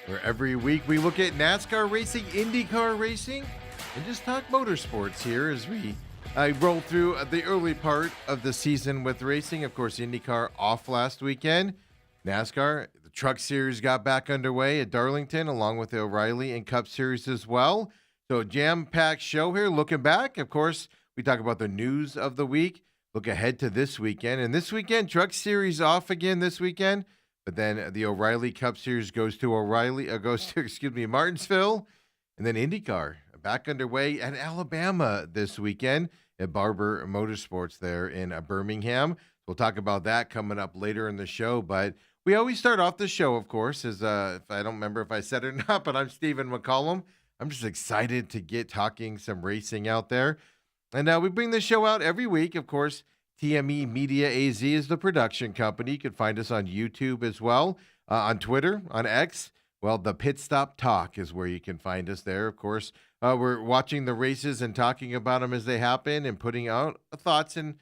where every week we look at NASCAR racing, IndyCar racing, and just talk motorsports here as we roll through the early part of the season with racing. Of course, IndyCar off last weekend. NASCAR, the Truck Series got back underway at Darlington, along with the O'Reilly and Cup Series as well. So jam-packed show here. Looking back, of course, we talk about the news of the week. Look ahead to this weekend. And this weekend, Truck Series off again this weekend. But then the O'Reilly Cup Series goes to Martinsville. And then IndyCar back underway at Alabama this weekend at Barber Motorsports there in Birmingham. We'll talk about that coming up later in the show. But we always start off the show, of course, as if I don't remember if I said it or not, but I'm Stephen McCollum. I'm just excited to get talking some racing out there. And we bring this show out every week, of course. TME Media AZ is the production company. You can find us on YouTube as well, on Twitter, on X. Well, the Pit Stop Talk is where you can find us there. Of course, we're watching the races and talking about them as they happen and putting out thoughts and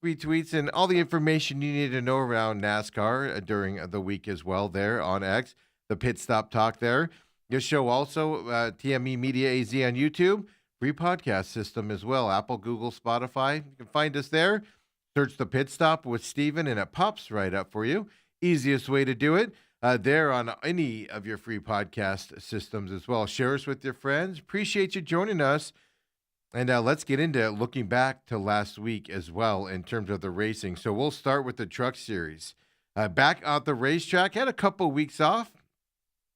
retweets and all the information you need to know around NASCAR during the week as well there on X, the Pit Stop Talk there. This show also, TME Media AZ on YouTube, free podcast system as well, Apple, Google, Spotify. You can find us there. Search the Pit Stop with Steven, and it pops right up for you. Easiest way to do it. There on any of your free podcast systems as well. Share us with your friends. Appreciate you joining us. And let's get into looking back to last week as well in terms of the racing. So we'll start with the Truck Series. Back at the racetrack, had a couple weeks off.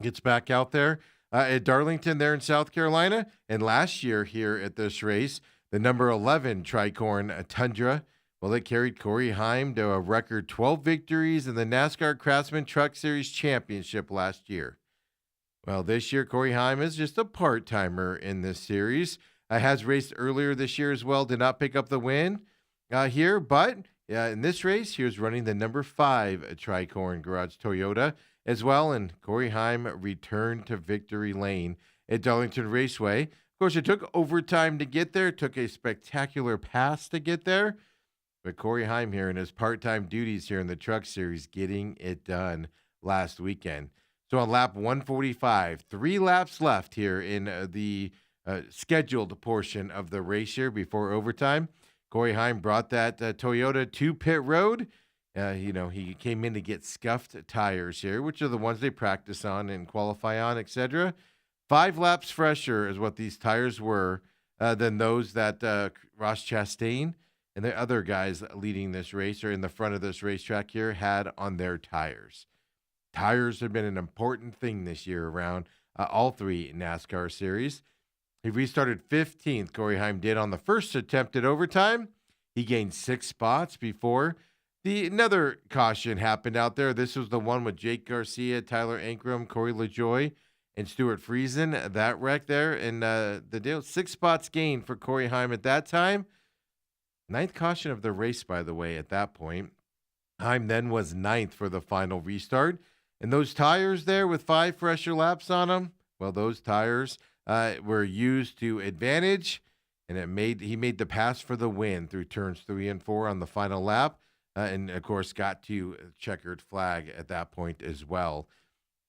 Gets back out there at Darlington there in South Carolina. And last year here at this race, the number 11 Tricorn Tundra, well, it carried Corey Heim to a record 12 victories in the NASCAR Craftsman Truck Series Championship last year. Well, this year, Corey Heim is just a part-timer in this series. Has raced earlier this year as well, did not pick up the win here, but in this race, he was running the number 5 Tricorn Garage Toyota as well, and Corey Heim returned to victory lane at Darlington Raceway. Of course, it took overtime to get there. It took a spectacular pass to get there. But Corey Heim here in his part-time duties here in the Truck Series getting it done last weekend. So on lap 145, 3 laps left here in the scheduled portion of the race here before overtime. Corey Heim brought that Toyota to pit road. He came in to get scuffed tires here, which are the ones they practice on and qualify on, etc. 5 laps fresher is what these tires were than those that Ross Chastain and the other guys leading this race or in the front of this racetrack here had on their tires. Tires have been an important thing this year around all 3 NASCAR series. He restarted 15th, Corey Heim did on the first attempt at overtime. He gained 6 spots before another caution happened out there. This was the one with Jake Garcia, Tyler Ankrum, Corey LaJoie, and Stuart Friesen. That wreck there. And the deal, 6 spots gained for Corey Heim at that time. 9th caution of the race, by the way, at that point. Heim then was 9th for the final restart. And those tires there with 5 fresher laps on them, well, those tires were used to advantage, and he made the pass for the win through turns 3 and 4 on the final lap, and, of course, got to checkered flag at that point as well.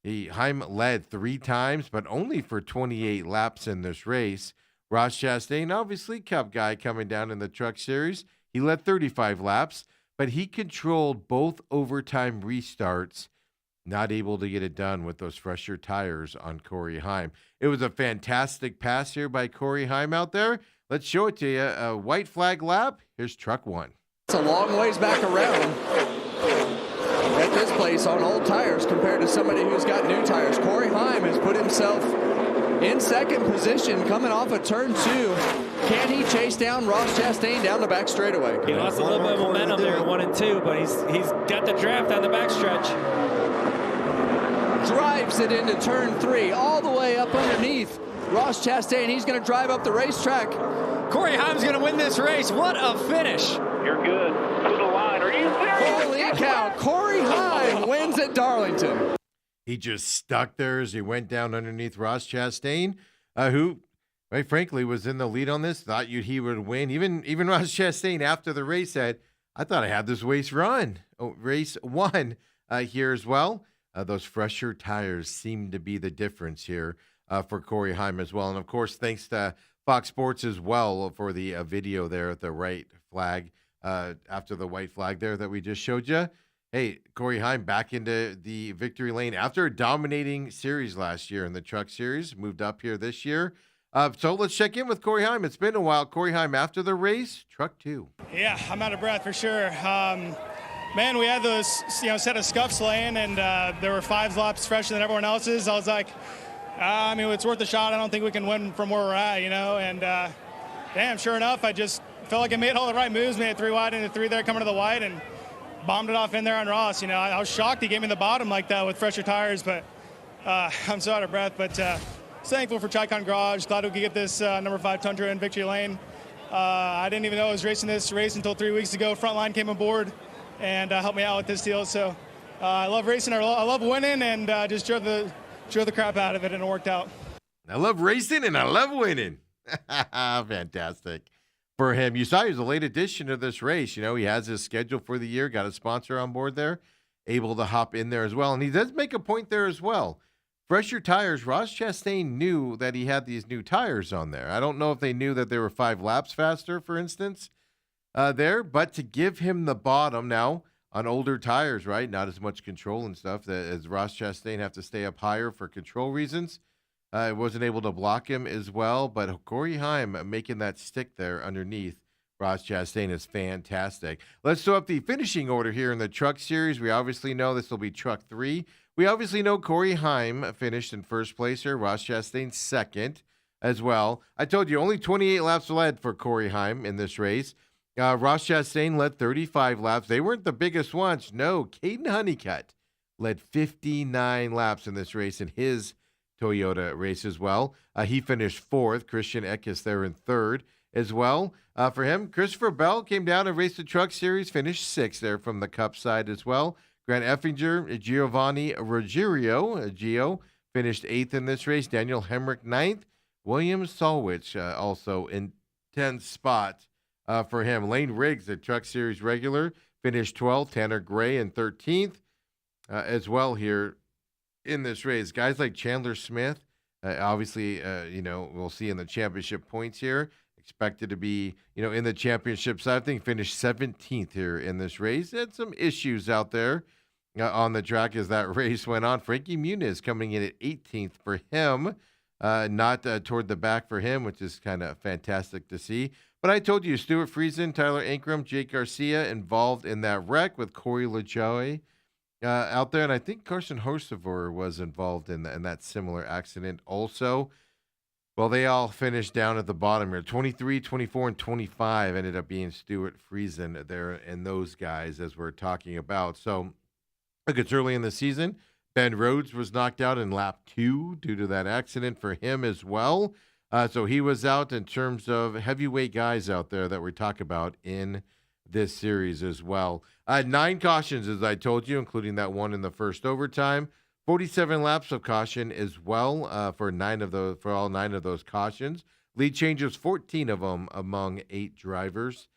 Heim led 3 times, but only for 28 laps in this race. Ross Chastain, obviously Cup guy coming down in the Truck Series. He led 35 laps, but he controlled both overtime restarts, not able to get it done with those fresher tires on Corey Heim. It was a fantastic pass here by Corey Heim out there. Let's show it to you. A white flag lap. Here's truck 1. It's a long ways back around at this place on old tires compared to somebody who's got new tires. Corey Heim has put himself in second position coming off of turn 2. Can he chase down Ross Chastain down the back straightaway? He lost a little bit of momentum there in 1 and 2, but he's got the draft on the backstretch. Drives it into turn 3, all the way up underneath Ross Chastain. He's going to drive up the racetrack. Corey Heim's going to win this race. What a finish. You're good. To the line. Are you serious? Holy cow. Corey Heim wins at Darlington. He just stuck there as he went down underneath Ross Chastain, who, quite frankly, was in the lead on this. Thought he would win. Even Ross Chastain after the race said, I thought I had this race won here as well. those fresher tires seem to be the difference here for Corey Heim as well. And of course, thanks to Fox Sports as well for the video there at the right flag after the white flag there that we just showed you. Hey, Corey Heim back into the victory lane after a dominating series last year in the Truck Series, moved up here this year. So let's check in with Corey Heim. It's been a while. Corey Heim, after the race, Truck 2. Yeah, I'm out of breath for sure. Man, we had those, set of scuffs laying, and there were 5 laps fresher than everyone else's. I was like, it's worth a shot. I don't think we can win from where we're at, And damn, sure enough, I just felt like I made all the right moves. Made it 3 wide into 3 there, coming to the white, and bombed it off in there on Ross. I was shocked he gave me the bottom like that with fresher tires, but I'm so out of breath. But thankful for Tricon Garage. Glad we could get this number 5 Tundra in victory lane. I didn't even know I was racing this race until 3 weeks ago. Frontline came aboard and helped me out with this deal. So I love racing. I love winning, and just drove the crap out of it, and it worked out. I love racing and I love winning. Fantastic for him. You saw he was a late addition to this race. He has his schedule for the year, got a sponsor on board there, able to hop in there as well. And he does make a point there as well. Fresher tires, Ross Chastain knew that he had these new tires on there. I don't know if they knew that they were 5 laps faster, for instance, there, but to give him the bottom now on older tires, right? Not as much control and stuff, as Ross Chastain have to stay up higher for control reasons. Wasn't able to block him as well, but Corey Heim making that stick there underneath Ross Chastain is fantastic. Let's throw up the finishing order here in the Truck Series. We obviously know this will be Truck 3. We obviously know Corey Heim finished in first place here, Ross Chastain second as well. I told you only 28 laps led for Corey Heim in this race. Ross Chastain led 35 laps. They weren't the biggest ones. No, Caden Honeycutt led 59 laps in this race in his Toyota race as well. He finished 4th. Christian Eckes there in 3rd as well. For him, Christopher Bell came down and raced the Truck Series, finished 6th there from the Cup side as well. Grant Effinger, Giovanni Ruggiero, Gio, finished 8th in this race. Daniel Hemrick 9th. William Solwich also in 10th spot for him. Lane Riggs, the Truck Series regular, finished 12th. Tanner Gray in 13th as well here in this race. Guys like Chandler Smith, obviously, we'll see in the championship points here. Expected to be, in the championship side. I think finished 17th here in this race. Had some issues out there on the track as that race went on. Frankie Muniz coming in at 18th for him. Not toward the back for him, which is kind of fantastic to see. But I told you, Stuart Friesen, Tyler Ankrum, Jake Garcia involved in that wreck with Corey LaJoie out there. And I think Carson Hocevar was involved in that similar accident also. Well, they all finished down at the bottom here. 23, 24, and 25 ended up being Stuart Friesen there and those guys as we're talking about. So look, it's early in the season. Ben Rhodes was knocked out in lap 2 due to that accident for him as well. So he was out in terms of heavyweight guys out there that we talk about in this series as well. 9 cautions, as I told you, including that one in the first overtime. 47 laps of caution as well for all 9 of those cautions. Lead changes, 14 of them among 8 drivers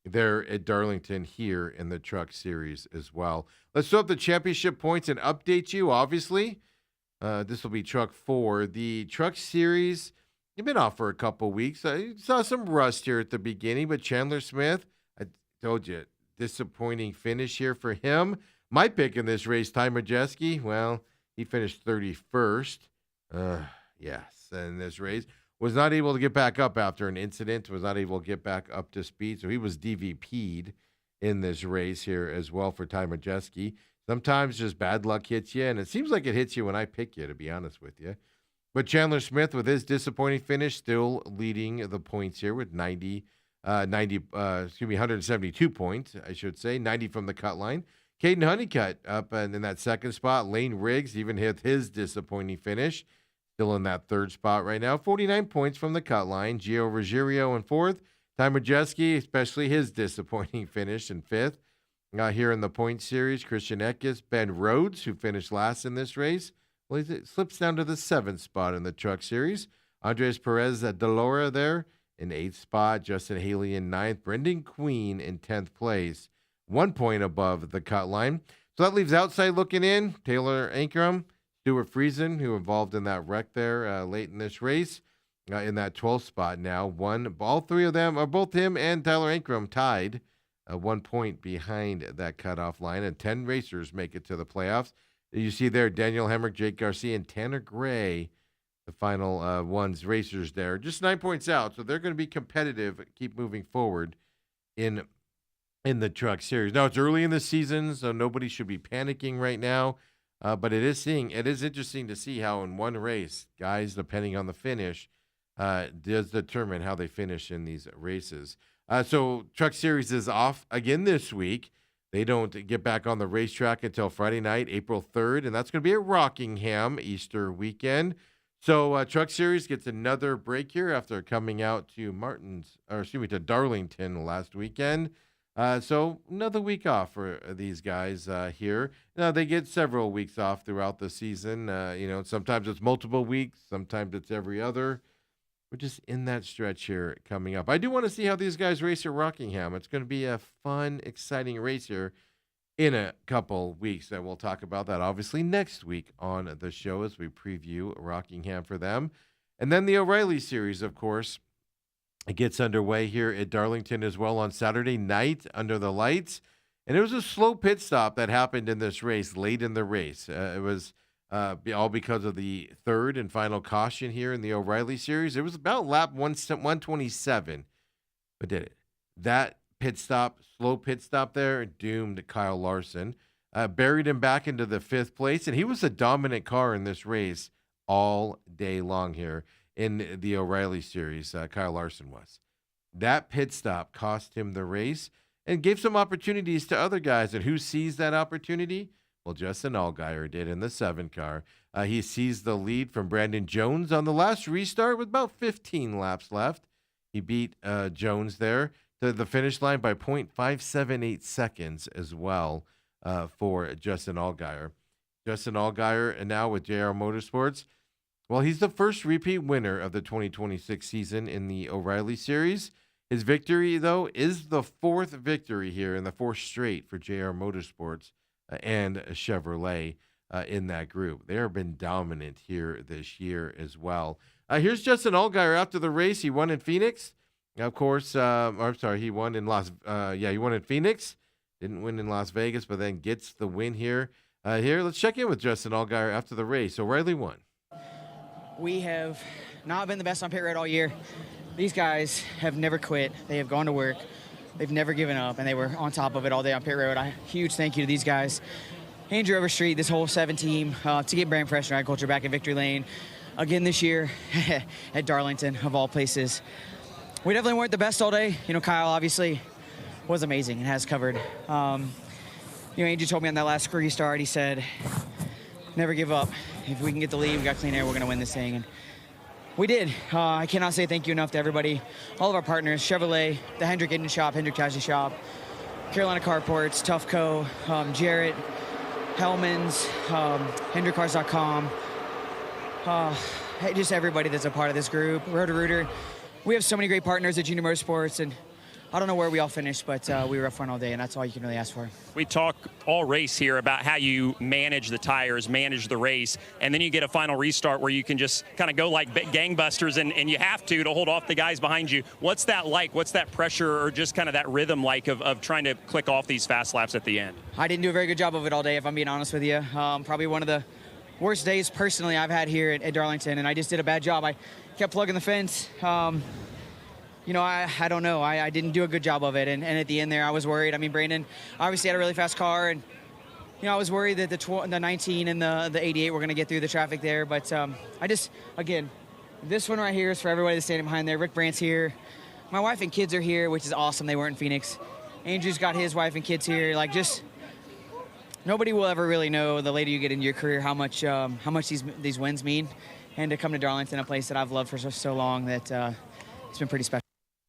there at Darlington here in the Truck Series as well. Let's throw up the championship points and update you, obviously. This will be Truck 4. The Truck Series, you've been off for a couple weeks. I saw some rust here at the beginning, but Chandler Smith, I told you, disappointing finish here for him. My pick in this race, Ty Majeski, well, he finished 31st. Yes, in this race. Was not able to get back up after an incident. Was not able to get back up to speed. So he was DVP'd in this race here as well for Ty Majeski. Sometimes just bad luck hits you, and it seems like it hits you when I pick you, to be honest with you. But Chandler Smith, with his disappointing finish, still leading the points here with 172 points, I should say. 90 from the cut line. Caden Honeycutt up in that second spot. Lane Riggs even hit his disappointing finish. Still in that third spot right now. 49 points from the cut line. Gio Ruggiero in 4th. Ty Majeski, especially his disappointing finish in 5th. Here in the point series, Christian Eckes, Ben Rhodes, who finished last in this race. Well, he slips down to the 7th spot in the Truck Series. Andres Perez Delora there in 8th spot. Justin Haley in 9th. Brendan Queen in 10th place. 1 point above the cut line. So that leaves outside looking in Taylor Ankrum, Stuart Friesen, who involved in that wreck there late in this race, in that 12th spot now. All three of them, are both him and Tyler Ankrum, tied 1 point behind that cutoff line, and 10 racers make it to the playoffs. You see there Daniel Hemrick, Jake Garcia, and Tanner Gray, the final racers there. Just 9 points out, so they're going to be competitive, keep moving forward in the Truck Series. Now, it's early in the season, so nobody should be panicking right now, but it is interesting to see how in one race, guys, depending on the finish, does determine how they finish in these races. So Truck Series is off again this week. They don't get back on the racetrack until Friday night, April 3rd, and that's going to be at Rockingham Easter weekend. So Truck Series gets another break here after coming out to Darlington last weekend. So another week off for these guys here. Now, they get several weeks off throughout the season. Sometimes it's multiple weeks, sometimes it's every other. We're just in that stretch here coming up. I do want to see how these guys race at Rockingham. It's going to be a fun, exciting race here in a couple weeks, and we'll talk about that obviously next week on the show as we preview Rockingham for them. And then the O'Reilly Series, of course, it gets underway here at Darlington as well on Saturday night under the lights. And it was a slow pit stop that happened in this race late in the race. It was all because of the third and final caution here in the O'Reilly Series. It was about lap 127. But did it? That slow pit stop there, doomed Kyle Larson. Buried him back into the fifth place. And he was a dominant car in this race all day long here in the O'Reilly Series. Kyle Larson was. That pit stop cost him the race and gave some opportunities to other guys. And who seized that opportunity? Well, Justin Allgaier did in the 7 car. He seized the lead from Brandon Jones on the last restart with about 15 laps left. He beat Jones there to the finish line by 0.578 seconds as well for Justin Allgaier. Justin Allgaier, and now with JR Motorsports, well, he's the first repeat winner of the 2026 season in the O'Reilly Series. His victory, though, is the 4th victory here and the 4th straight for JR Motorsports and Chevrolet in that group. They have been dominant here this year as well. Here's Justin Allgaier after the race. He won in Phoenix. Of course, he won in he won in Phoenix. Didn't win in Las Vegas, but then gets the win here. Let's check in with Justin Allgaier after the race. O'Reilly won. We have not been the best on pit road all year. These guys have never quit. They have gone to work. They've never given up, and they were on top of it all day on pit road. Huge thank you to these guys. Andrew Overstreet, this whole 7 team, to get brand fresh and ride culture back in victory lane again this year at Darlington, of all places. We definitely weren't the best all day. Kyle obviously was amazing and has covered. Andrew told me on that last restart, he said, never give up. If we can get the lead, we got clean air, we're going to win this thing. And we did. I cannot say thank you enough to everybody, all of our partners, Chevrolet, the Hendrick Engine Shop, Hendrick Casualty Shop, Carolina Carports, Toughco, Jarrett, Hellman's, HendrickCars.com, just everybody that's a part of this group, Roto-Rooter. We have so many great partners at Junior Motorsports, and I don't know where we all finished, but we were up front all day, and that's all you can really ask for. We talk all race here about how you manage the tires, manage the race, and then you get a final restart where you can just kind of go like gangbusters, and you have to hold off the guys behind you. What's that like? What's that pressure or just kind of that rhythm like of trying to click off these fast laps at the end? I didn't do a very good job of it all day, if I'm being honest with you. Probably one of the worst days personally I've had here at Darlington, and I just did a bad job. I kept plugging the fence. I don't know. I didn't do a good job of it. And at the end there, I was worried. I mean, Brandon obviously had a really fast car. And, I was worried that the 19 and the 88 were going to get through the traffic there. But again, this one right here is for everybody that's standing behind there. Rick Brandt's here. My wife and kids are here, which is awesome. They weren't in Phoenix. Andrew's got his wife and kids here. Nobody will ever really know the later you get into your career how much these wins mean. And to come to Darlington, a place that I've loved for so long, that it's been pretty special.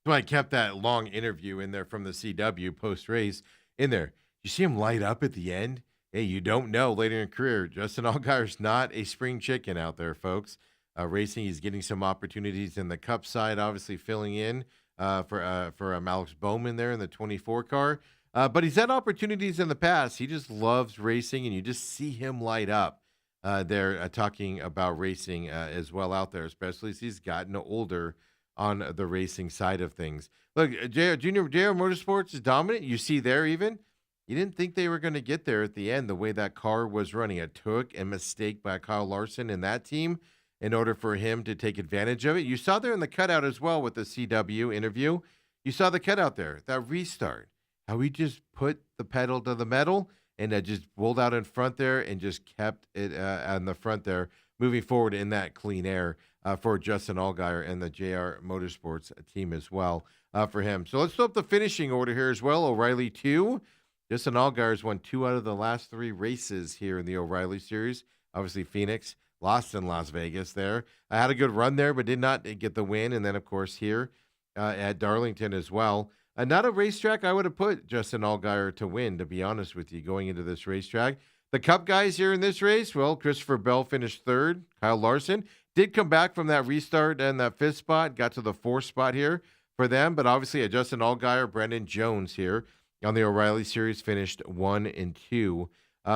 So I kept that long interview in there from the CW post-race in there. You see him light up at the end? Hey, you don't know later in career. Justin Allgaier's not a spring chicken out there, folks. Racing, he's getting some opportunities in the Cup side, obviously filling in for Alex Bowman there in the 24 car. But he's had opportunities in the past. He just loves racing, and you just see him light up there talking about racing as well out there, especially as he's gotten older on the racing side of things. Look, JR Motorsports is dominant. You see there even. You didn't think they were going to get there at the end the way that car was running. It took a mistake by Kyle Larson in that team in order for him to take advantage of it. You saw there in the cutout as well with the CW interview. You saw the cutout there, that restart, how he just put the pedal to the metal and just rolled out in front there and just kept it on the front there, moving forward in that clean air for Justin Allgaier and the JR Motorsports team as well for him. So let's flip the finishing order here as well. O'Reilly 2. Justin Allgaier's won 2 out of the last 3 races here in the O'Reilly Series. Obviously, Phoenix lost in Las Vegas there. I had a good run there, but did not get the win. And then, of course, here at Darlington as well. Not a racetrack I would have put Justin Allgaier to win, to be honest with you, going into this racetrack. The Cup guys here in this race, well, Christopher Bell finished 3rd. Kyle Larson did come back from that restart and that 5th spot, got to the 4th spot here for them. But obviously, Justin Allgaier, Brendan Jones here on the O'Reilly Series finished 1 and 2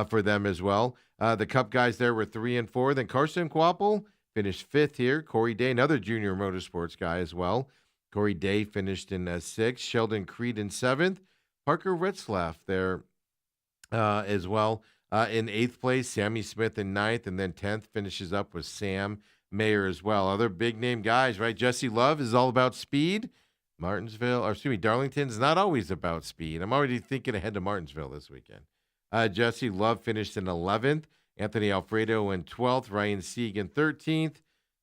for them as well. The Cup guys there were 3 and 4. Then Carson Quapple finished 5th here. Corey Day, another junior motorsports guy as well. Corey Day finished in 6th. Sheldon Creed in 7th. Parker Retzlaff there as well in 8th place. Sammy Smith in 9th. And then 10th finishes up with Sam Mayer as well. Other big name guys, right? Jesse Love is all about speed. Darlington's not always about speed. I'm already thinking ahead to Martinsville this weekend. Jesse Love finished in 11th. Anthony Alfredo in 12th. Ryan Sieg in 13th.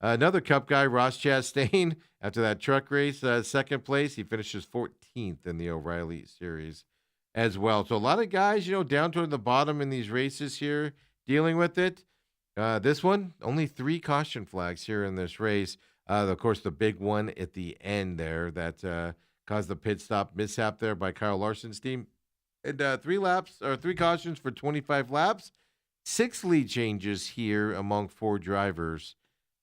Another Cup guy, Ross Chastain, after that truck race, 2nd place. He finishes 14th in the O'Reilly Series as well. So a lot of guys, down toward the bottom in these races here, dealing with it. This one, only 3 caution flags here in this race. Of course, the big one at the end there that caused the pit stop mishap there by Kyle Larson's team. And 3 cautions for 25 laps. 6 lead changes here among 4 drivers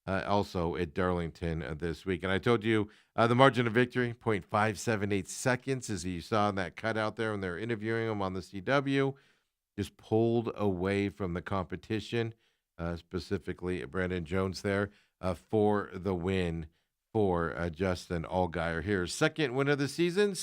also at Darlington this week. And I told you the margin of victory, 0.578 seconds, as you saw in that cutout there when they were interviewing him on the CW. Just pulled away from the competition, specifically Brandon Jones there. For the win for Justin Allgaier here. 2nd win of the season,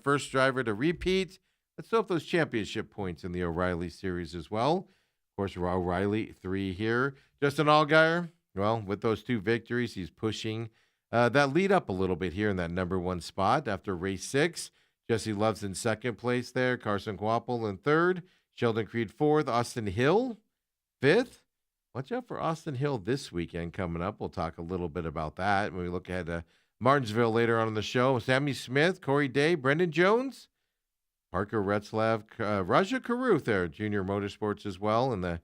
first driver to repeat. Let's throw up those championship points in the O'Reilly Series as well. Of course, O'Reilly 3 here. Justin Allgaier, well, with those 2 victories, he's pushing that lead up a little bit here in that number 1 spot after race 6. Jesse Love's in 2nd place there. Carson Quapple in 3rd. Sheldon Creed 4th. Austin Hill 5th. Watch out for Austin Hill this weekend coming up. We'll talk a little bit about that when we look ahead to Martinsville later on in the show. Sammy Smith, Corey Day, Brendan Jones, Parker Retzlaff, Raja Caruth there, Junior Motorsports as well in the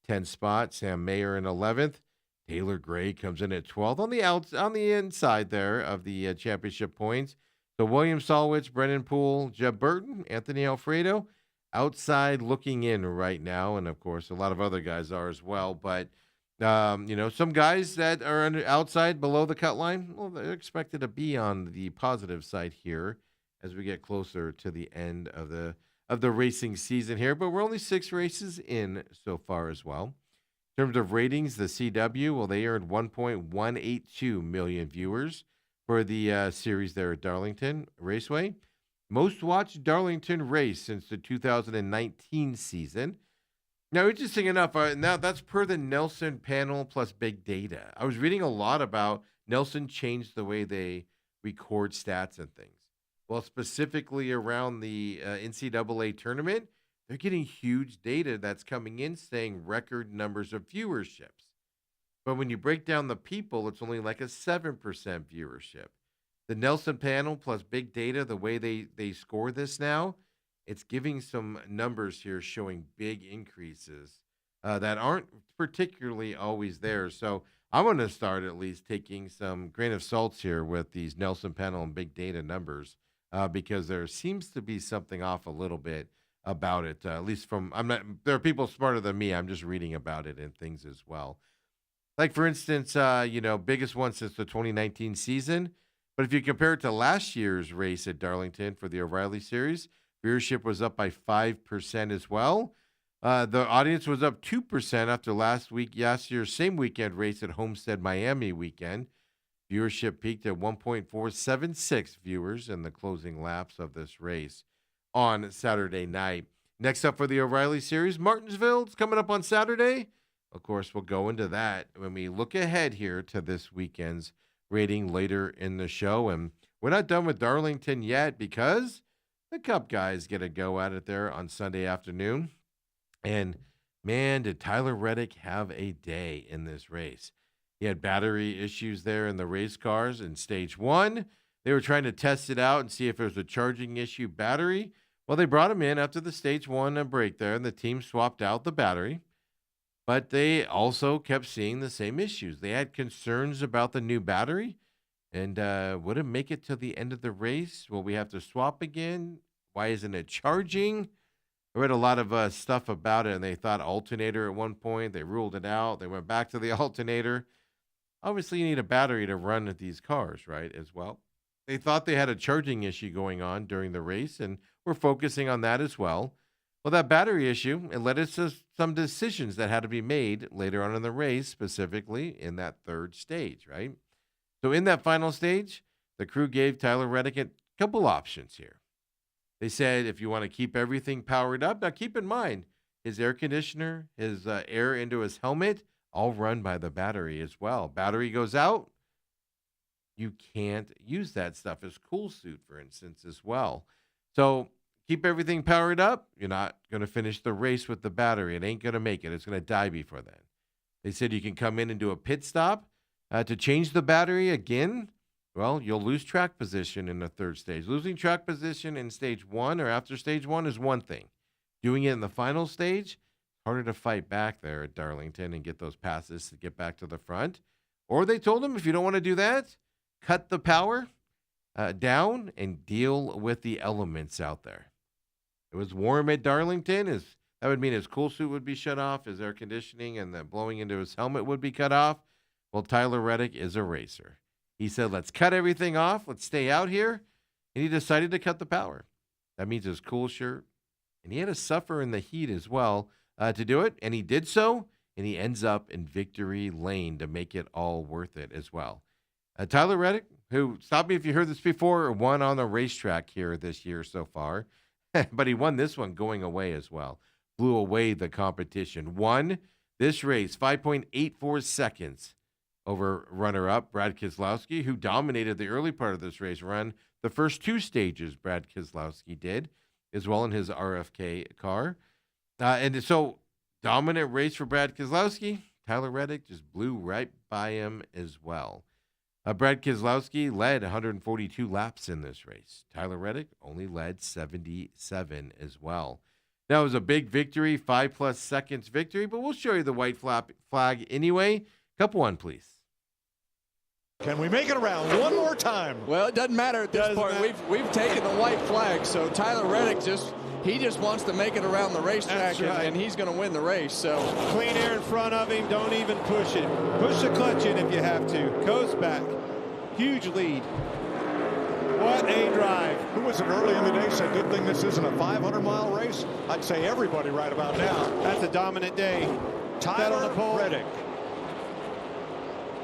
10th spot. Sam Mayer in 11th. Taylor Gray comes in at 12th on the inside there of the championship points. So William Solwich, Brendan Poole, Jeb Burton, Anthony Alfredo. Outside looking in right now, and of course a lot of other guys are as well, but some guys that are outside below the cut line, well, they're expected to be on the positive side here as we get closer to the end of the racing season here, but we're only 6 races in so far as well. In terms of ratings, the CW, well, they earned 1.182 million viewers for the series there at Darlington Raceway. Most watched Darlington race since the 2019 season. Now, interesting enough, now that's per the Nelson panel plus big data. I was reading a lot about Nelson changed the way they record stats and things. Well, specifically around the NCAA tournament, they're getting huge data that's coming in saying record numbers of viewerships. But when you break down the people, it's only like a 7% viewership. The Nelson panel plus big data, the way they score this now, it's giving some numbers here showing big increases that aren't particularly always there. So I'm going to start at least taking some grain of salts here with these Nelson panel and big data numbers because there seems to be something off a little bit about it. At least there are people smarter than me. I'm just reading about it and things as well. Like for instance, biggest one since the 2019 season. But if you compare it to last year's race at Darlington for the O'Reilly Series, Viewership was up by 5% as well. The audience was up 2% after last year's same weekend race at Homestead Miami weekend. Viewership peaked at 1.476 viewers in the closing laps of this race on Saturday night. Next up for the O'Reilly Series, Martinsville is coming up on Saturday. Of course, we'll go into that when we look ahead here to this weekend's rating later in the show. And we're not done with Darlington yet because the Cup guys get a go at it there on Sunday afternoon. And, man, did Tyler Reddick have a day in this race. He had battery issues there in the race cars in stage 1. They were trying to test it out and see if there was a charging issue battery. Well, they brought him in after the stage 1 break there, and the team swapped out the battery. But they also kept seeing the same issues. They had concerns about the new battery and wouldn't make it to the end of the race. Will we have to swap again? Why isn't it charging? I read a lot of stuff about it, and they thought alternator at one point. They ruled it out. They went back to the alternator. Obviously, you need a battery to run these cars, right, as well. They thought they had a charging issue going on during the race, and we're focusing on that as well. Well, that battery issue, it led us to some decisions that had to be made later on in the race, specifically in that third stage, right? So in that final stage, the crew gave Tyler Reddick a couple options here. They said, if you want to keep everything powered up, now keep in mind, his air conditioner, his air into his helmet, all run by the battery as well. Battery goes out, you can't use that stuff as cool suit, for instance, as well. So keep everything powered up. You're not going to finish the race with the battery. It ain't going to make it. It's going to die before then. They said you can come in and do a pit stop to change the battery again. Well, you'll lose track position in the third stage. Losing track position in stage 1 or after stage 1 is one thing. Doing it in the final stage, harder to fight back there at Darlington and get those passes to get back to the front. Or they told him, if you don't want to do that, cut the power down and deal with the elements out there. It was warm at Darlington. That would mean his cool suit would be shut off, his air conditioning and the blowing into his helmet would be cut off. Well, Tyler Reddick is a racer. He said, let's cut everything off. Let's stay out here. And he decided to cut the power. That means his cool shirt. And he had to suffer in the heat as well to do it. And he did so. And he ends up in victory lane to make it all worth it as well. Tyler Reddick, who, stop me if you heard this before, won on the racetrack here this year so far. But he won this one going away as well. Blew away the competition. Won this race 5.84 seconds over runner-up Brad Keselowski, who dominated the early part of this race run. The first 2 stages Brad Keselowski did, as well in his RFK car. And so, dominant race for Brad Keselowski. Tyler Reddick just blew right by him as well. Brad Keselowski led 142 laps in this race. Tyler Reddick only led 77 as well. Now, it was a big victory, 5+ seconds victory, but we'll show you the white flag anyway. Cup 1, please. Can we make it around one more time? Well, it doesn't matter at this point. We've taken the white flag, so Tyler Reddick just wants to make it around the racetrack, right, and he's going to win the race. So clean air in front of him. Don't even push it. Push the clutch in if you have to. Coast back. Huge lead. What a drive. Who was it early in the day said, good thing this isn't a 500-mile race? I'd say everybody right about now. That's a dominant day. Tyler Reddick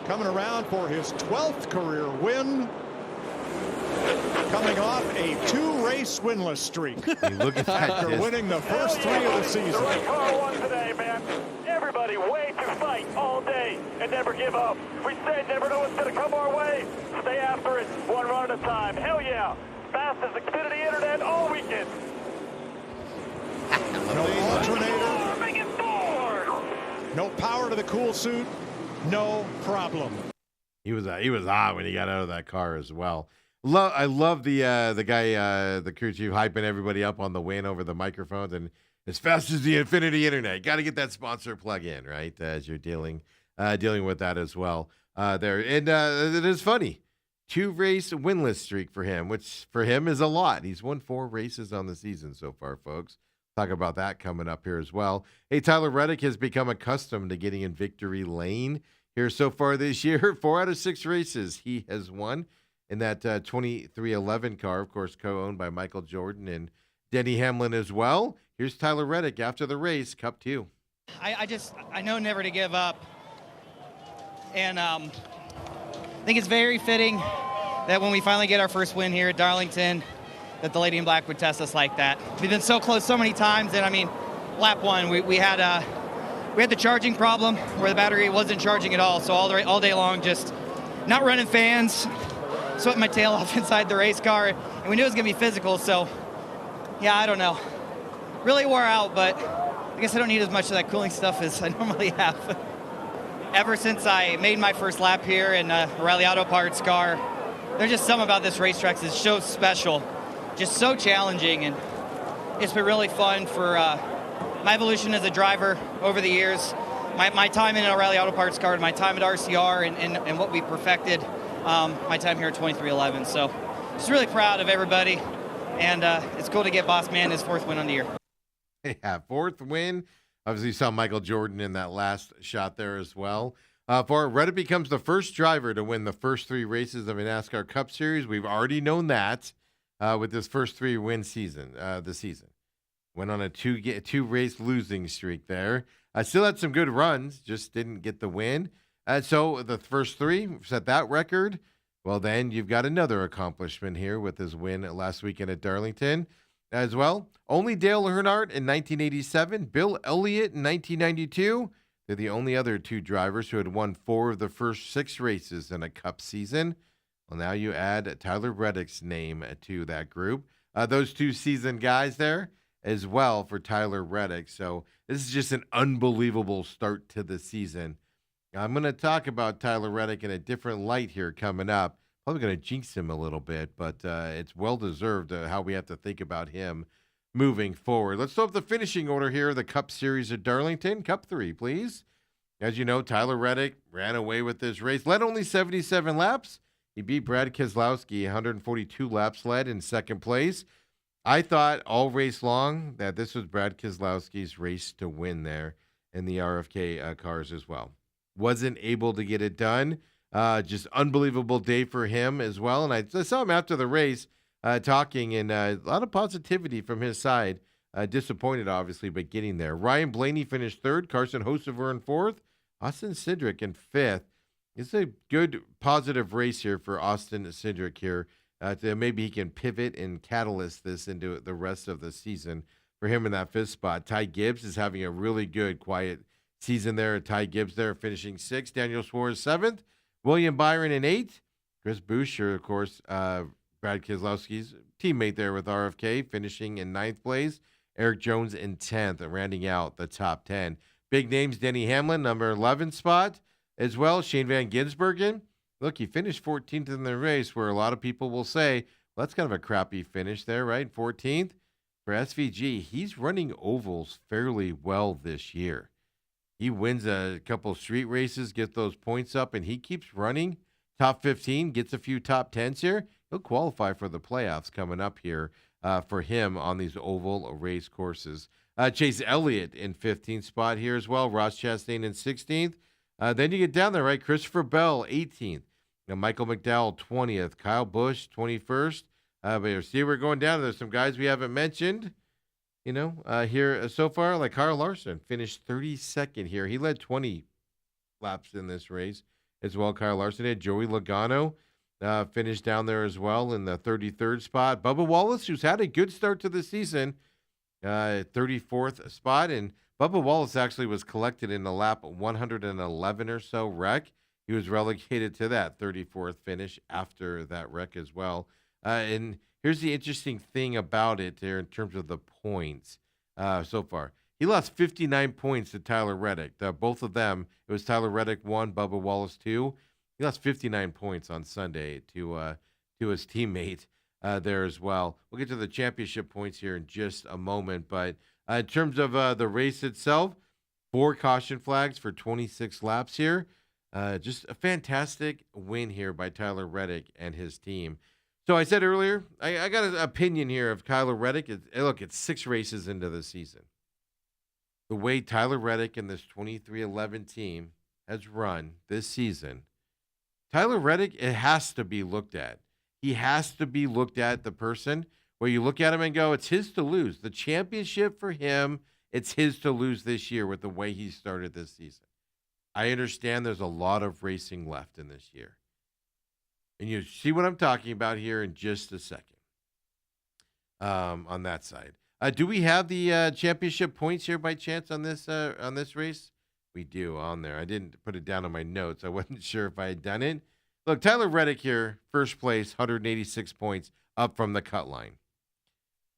coming around for his 12th career win. Coming off a 2-race winless streak. Look at that. After winning the first 3 of the season. The right car won today, man. Everybody way to fight all day and never give up. We said never know what's going to come our way. Stay after it, one run at a time. Hell yeah. Fast as Xfinity Internet all weekend. No alternator. Make it forward. No power to the cool suit. No problem. He was hot when he got out of that car as well. I love the guy, the crew chief, hyping everybody up on the win over the microphones and as fast as the Infinity Internet. Got to get that sponsor plug in, right? As you're dealing with that as well there. And it is funny. 2-race winless streak for him, which for him is a lot. He's won 4 races on the season so far, folks. Talk about that coming up here as well. Hey, Tyler Reddick has become accustomed to getting in victory lane here so far this year. 4 out of 6 races he has won in that 2311 car, of course, co-owned by Michael Jordan and Denny Hamlin as well. Here's Tyler Reddick after the race, Cup 2. I know never to give up. And I think it's very fitting that when we finally get our first win here at Darlington, that the Lady in Black would test us like that. We've been so close so many times, and I mean, lap one, we had the charging problem where the battery wasn't charging at all, so all day long just not running fans, sweating my tail off inside the race car, and we knew it was going to be physical, so yeah, I don't know. Really wore out, but I guess I don't need as much of that cooling stuff as I normally have. Ever since I made my first lap here in a Riley Auto Parts car, there's just something about this racetrack that's so special, just so challenging, and it's been really fun for my evolution as a driver over the years. My time in an O'Reilly Auto Parts car, my time at RCR, and what we perfected, my time here at 2311. So just really proud of everybody, and it's cool to get Boss Man his 4th win on the year. Yeah, 4th win. Obviously, you saw Michael Jordan in that last shot there as well. Reddick becomes the first driver to win the first 3 races of a NASCAR Cup Series. We've already known that with his first 3 win season this season. Went on a 2 race losing streak there. Still had some good runs, just didn't get the win. So the first 3 set that record. Well, then you've got another accomplishment here with his win last weekend at Darlington as well. Only Dale Earnhardt in 1987, Bill Elliott in 1992. They're the only other 2 drivers who had won 4 of the first 6 races in a Cup season. Well, now you add Tyler Reddick's name to that group. Those 2 seasoned guys there as well for Tyler Reddick. So this is just an unbelievable start to the season. I'm going to talk about Tyler Reddick in a different light here coming up. Probably going to jinx him a little bit, but it's well-deserved how we have to think about him moving forward. Let's throw up the finishing order here of the Cup Series at Darlington. Cup 3, please. As you know, Tyler Reddick ran away with this race. Led only 77 laps. He beat Brad Keselowski, 142 laps led in second place. I thought all race long that this was Brad Keselowski's race to win there in the RFK cars as well. Wasn't able to get it done. Just unbelievable day for him as well. And I saw him after the race talking, and a lot of positivity from his side. Disappointed, obviously, but getting there. Ryan Blaney finished 3rd. Carson Hocevar in 4th. Austin Cindric in 5th. It's a good, positive race here for Austin Cindric here. Maybe he can pivot and catalyst this into the rest of the season for him in that 5th spot. Ty Gibbs is having a really good, quiet season there. Ty Gibbs there finishing 6th. Daniel Suarez 7th. William Byron in 8th. Chris Buescher, of course, Brad Keselowski's teammate there with RFK, finishing in 9th place. Eric Jones in 10th, rounding out the top 10. Big names, Denny Hamlin, number 11 spot as well. Shane Van Gisbergen. Look, he finished 14th in the race, where a lot of people will say, well, that's kind of a crappy finish there, right? 14th. For SVG, he's running ovals fairly well this year. He wins a couple street races, gets those points up, and he keeps running. Top 15, gets a few top 10s here. He'll qualify for the playoffs coming up here for him on these oval race courses. Chase Elliott in 15th spot here as well. Ross Chastain in 16th. Then you get down there, right? Christopher Bell, 18th. Now, Michael McDowell, 20th. Kyle Busch, 21st. But you see, we're going down. There's some guys we haven't mentioned, here so far. Like Kyle Larson finished 32nd here. He led 20 laps in this race as well. Kyle Larson had Joey Logano finished down there as well in the 33rd spot. Bubba Wallace, who's had a good start to the season, 34th spot. And Bubba Wallace actually was collected in the lap 111 or so wreck. He was relegated to that 34th finish after that wreck as well. And here's the interesting thing about it there in terms of the points so far. He lost 59 points to Tyler Reddick. Both of them, it was Tyler Reddick 1, Bubba Wallace 2. He lost 59 points on Sunday to his teammate there as well. We'll get to the championship points here in just a moment. But in terms of the race itself, 4 caution flags for 26 laps here. Just a fantastic win here by Tyler Reddick and his team. So I said earlier, I got an opinion here of Tyler Reddick. Look, it's 6 races into the season. The way Tyler Reddick and this 2311 team has run this season, Tyler Reddick, it has to be looked at. He has to be looked at, the person, where you look at him and go, it's his to lose. The championship for him, it's his to lose this year with the way he started this season. I understand there's a lot of racing left in this year. And you see what I'm talking about here in just a second on that side. Do we have the championship points here by chance on this race? We do on there. I didn't put it down on my notes. I wasn't sure if I had done it. Look, Tyler Reddick here, first place, 186 points up from the cut line.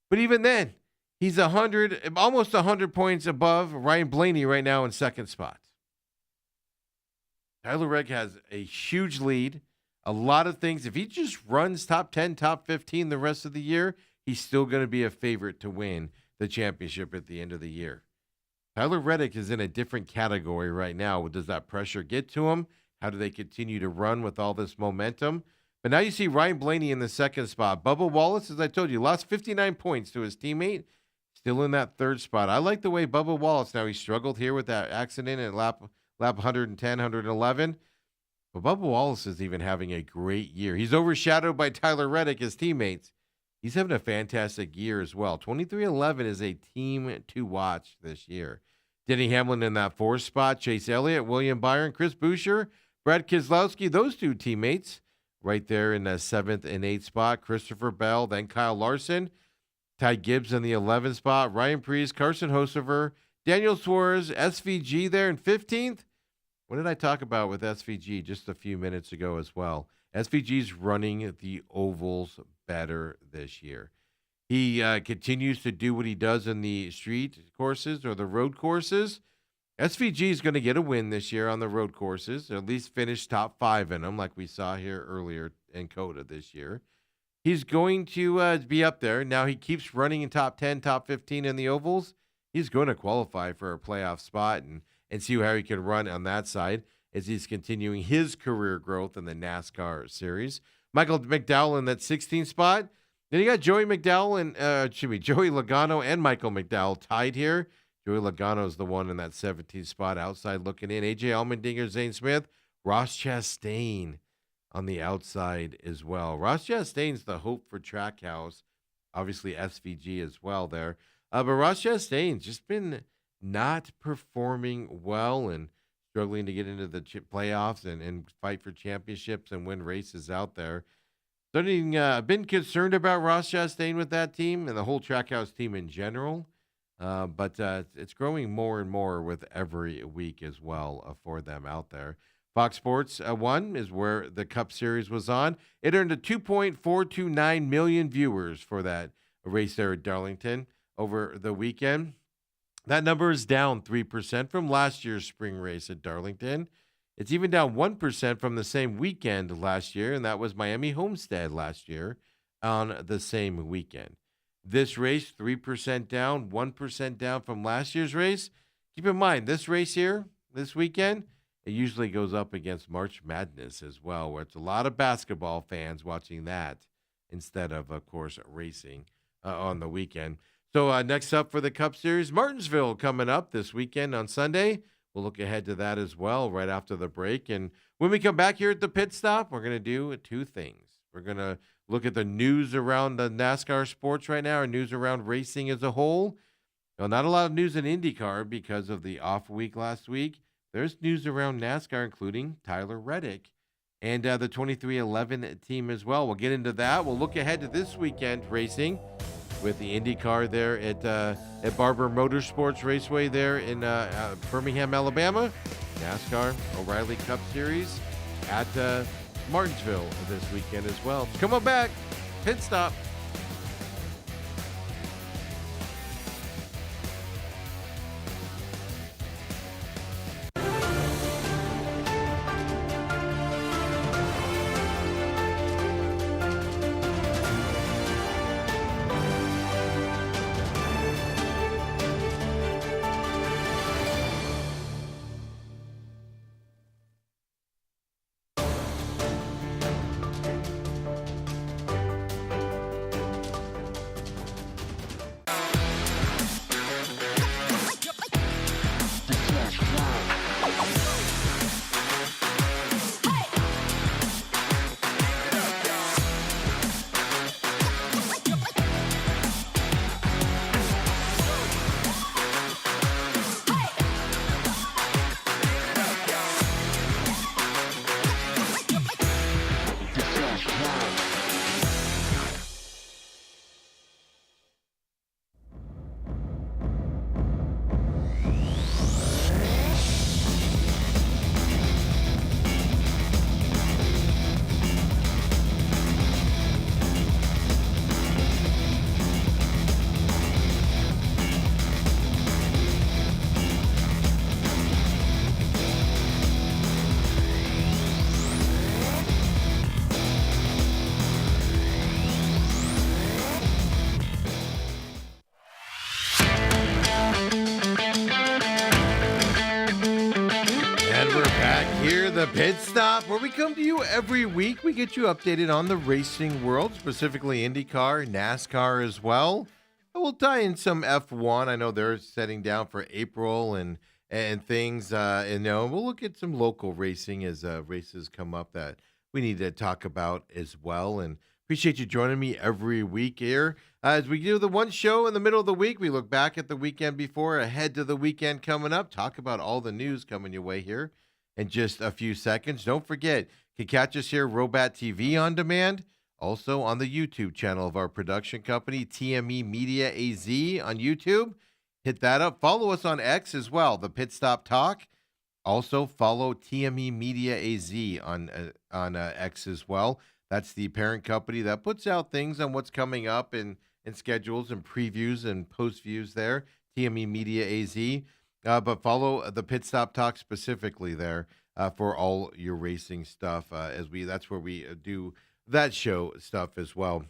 But even then, he's almost 100 points above Ryan Blaney right now in second spot. Tyler Reddick has a huge lead. A lot of things. If he just runs top 10, top 15 the rest of the year, he's still going to be a favorite to win the championship at the end of the year. Tyler Reddick is in a different category right now. Does that pressure get to him? How do they continue to run with all this momentum? But now you see Ryan Blaney in the second spot. Bubba Wallace, as I told you, lost 59 points to his teammate. Still in that third spot. I like the way Bubba Wallace, now he struggled here with that accident at lap 110, 111. But Bubba Wallace is even having a great year. He's overshadowed by Tyler Reddick, his teammates. He's having a fantastic year as well. 23-11 is a team to watch this year. Denny Hamlin in that fourth spot. Chase Elliott, William Byron, Chris Buescher, Brad Keselowski, those two teammates right there in the seventh and eighth spot. Christopher Bell, then Kyle Larson. Ty Gibbs in the 11th spot. Ryan Preece, Carson Hocevar, Daniel Suarez, SVG there in 15th. What did I talk about with SVG just a few minutes ago as well? SVG's running the ovals better this year. He continues to do what he does in the street courses or the road courses. SVG is going to get a win this year on the road courses, or at least finish top 5 in them like we saw here earlier in COTA this year. He's going to be up there. Now he keeps running in top 10, top 15 in the ovals. He's going to qualify for a playoff spot and see how he can run on that side as he's continuing his career growth in the NASCAR series. Michael McDowell in that 16th spot. Then you got Joey Logano and Michael McDowell tied here. Joey Logano is the one in that 17th spot outside looking in. AJ Allmendinger, Zane Smith, Ross Chastain on the outside as well. Ross Chastain's the hope for Trackhouse. Obviously SVG as well there. But Ross Chastain's just been not performing well and struggling to get into the playoffs and fight for championships and win races out there. Been concerned about Ross Chastain with that team and the whole Trackhouse team in general. But it's growing more and more with every week as well for them out there. Fox Sports 1 is where the Cup Series was on. It earned a 2.429 million viewers for that race there at Darlington over the weekend. That number is down 3% from last year's spring race at Darlington. It's even down 1% from the same weekend last year, and that was Miami Homestead last year on the same weekend. This race, 3% down, 1% down from last year's race. Keep in mind, this race here, this weekend, it usually goes up against March Madness as well, where it's a lot of basketball fans watching that instead of course, racing on the weekend. So next up for the Cup Series, Martinsville coming up this weekend on Sunday. We'll look ahead to that as well right after the break. And when we come back here at the pit stop, we're going to do two things. We're going to look at the news around the NASCAR sports right now, or news around racing as a whole. Well, not a lot of news in IndyCar because of the off week last week. There's news around NASCAR, including Tyler Reddick and the 2311 team as well. We'll get into that. We'll look ahead to this weekend racing with the IndyCar there at Barber Motorsports Raceway there in Birmingham, Alabama. NASCAR O'Reilly Cup Series at Martinsville this weekend as well. So come on back. Pit stop. Stop, where we come to you every week. We get you updated on the racing world, specifically IndyCar, NASCAR as well. And we'll tie in some F1. I know they're setting down for April and things. And we'll look at some local racing as races come up that we need to talk about as well. And appreciate you joining me every week here. As we do the one show in the middle of the week, we look back at the weekend before, ahead to the weekend coming up, talk about all the news coming your way here in just a few seconds. Don't forget, you can catch us here, Robat TV on demand, also on the YouTube channel of our production company, TME Media AZ on YouTube. Hit that up. Follow us on X as well, the Pit Stop Talk. Also follow TME Media AZ on X as well. That's the parent company that puts out things on what's coming up and schedules and previews and post views there, TME Media AZ. But follow the Pit Stop Talk specifically there for all your racing stuff. That's where we do that show stuff as well.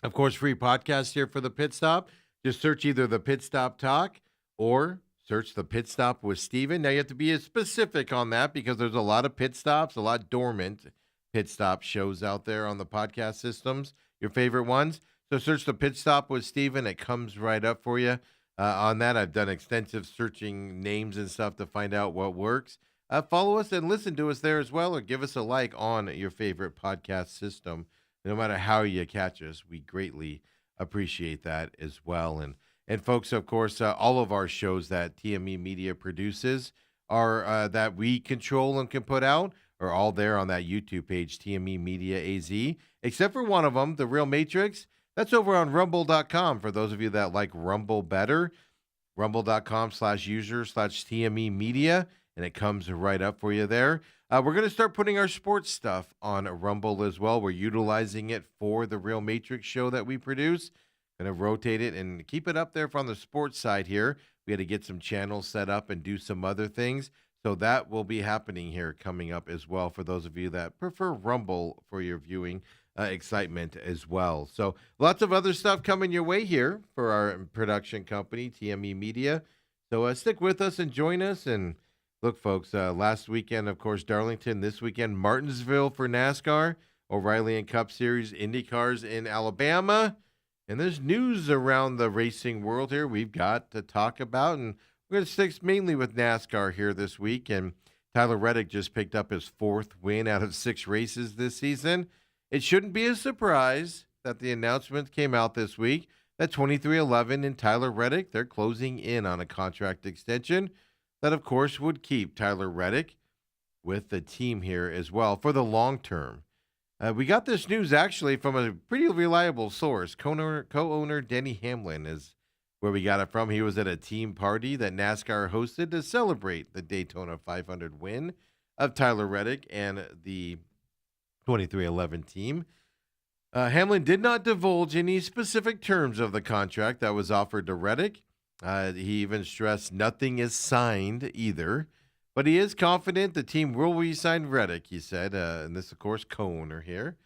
Of course, free podcast here for the Pit Stop. Just search either the Pit Stop Talk or search the Pit Stop with Steven. Now you have to be specific on that because there's a lot of pit stops, a lot dormant pit stop shows out there on the podcast systems. Your favorite ones. So search the Pit Stop with Steven. It comes right up for you. On that, I've done extensive searching names and stuff to find out what works. Follow us and listen to us there as well, or give us a like on your favorite podcast system. No matter how you catch us, we greatly appreciate that as well. And folks, of course, all of our shows that TME Media produces are that we control and can put out are all there on that YouTube page, TME Media AZ, except for one of them, The Real Matrix. That's over on rumble.com for those of you that like Rumble better. Rumble.com/user/TME Media, and it comes right up for you there. We're going to start putting our sports stuff on Rumble as well. We're utilizing it for the Real Matrix show that we produce. Going to rotate it and keep it up there from the sports side here. We had to get some channels set up and do some other things. So that will be happening here coming up as well for those of you that prefer Rumble for your viewing excitement as well. So lots of other stuff coming your way here for our production company, TME Media. So stick with us and join us. And look, folks, last weekend, of course, Darlington. This weekend, Martinsville for NASCAR, O'Reilly and Cup Series, IndyCars in Alabama. And there's news around the racing world here we've got to talk about. And we're going to stick mainly with NASCAR here this week. And Tyler Reddick just picked up his 4th win out of 6 races this season. It shouldn't be a surprise that the announcement came out this week that 23XI and Tyler Reddick, they're closing in on a contract extension that, of course, would keep Tyler Reddick with the team here as well for the long term. We got this news actually from a pretty reliable source. Co-owner Denny Hamlin is where we got it from. He was at a team party that NASCAR hosted to celebrate the Daytona 500 win of Tyler Reddick and the 23XI team. Hamlin did not divulge any specific terms of the contract that was offered to Reddick. He even stressed nothing is signed either, but he is confident the team will re-sign Reddick, he said. And this, of course, co-owner here.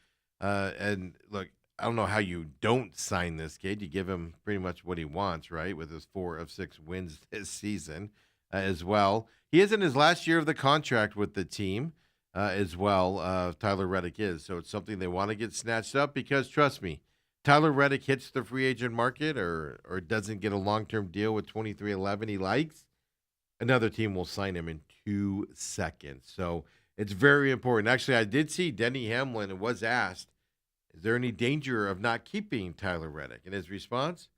And look, I don't know how you don't sign this kid. You give him pretty much what he wants, right, with his 4 of 6 wins this season as well. He is in his last year of the contract with the team. As well, Tyler Reddick is. So it's something they want to get snatched up because, trust me, Tyler Reddick hits the free agent market or doesn't get a long-term deal with 23XI he likes, another team will sign him in 2 seconds. So it's very important. Actually, I did see Denny Hamlin was asked, is there any danger of not keeping Tyler Reddick? And his response,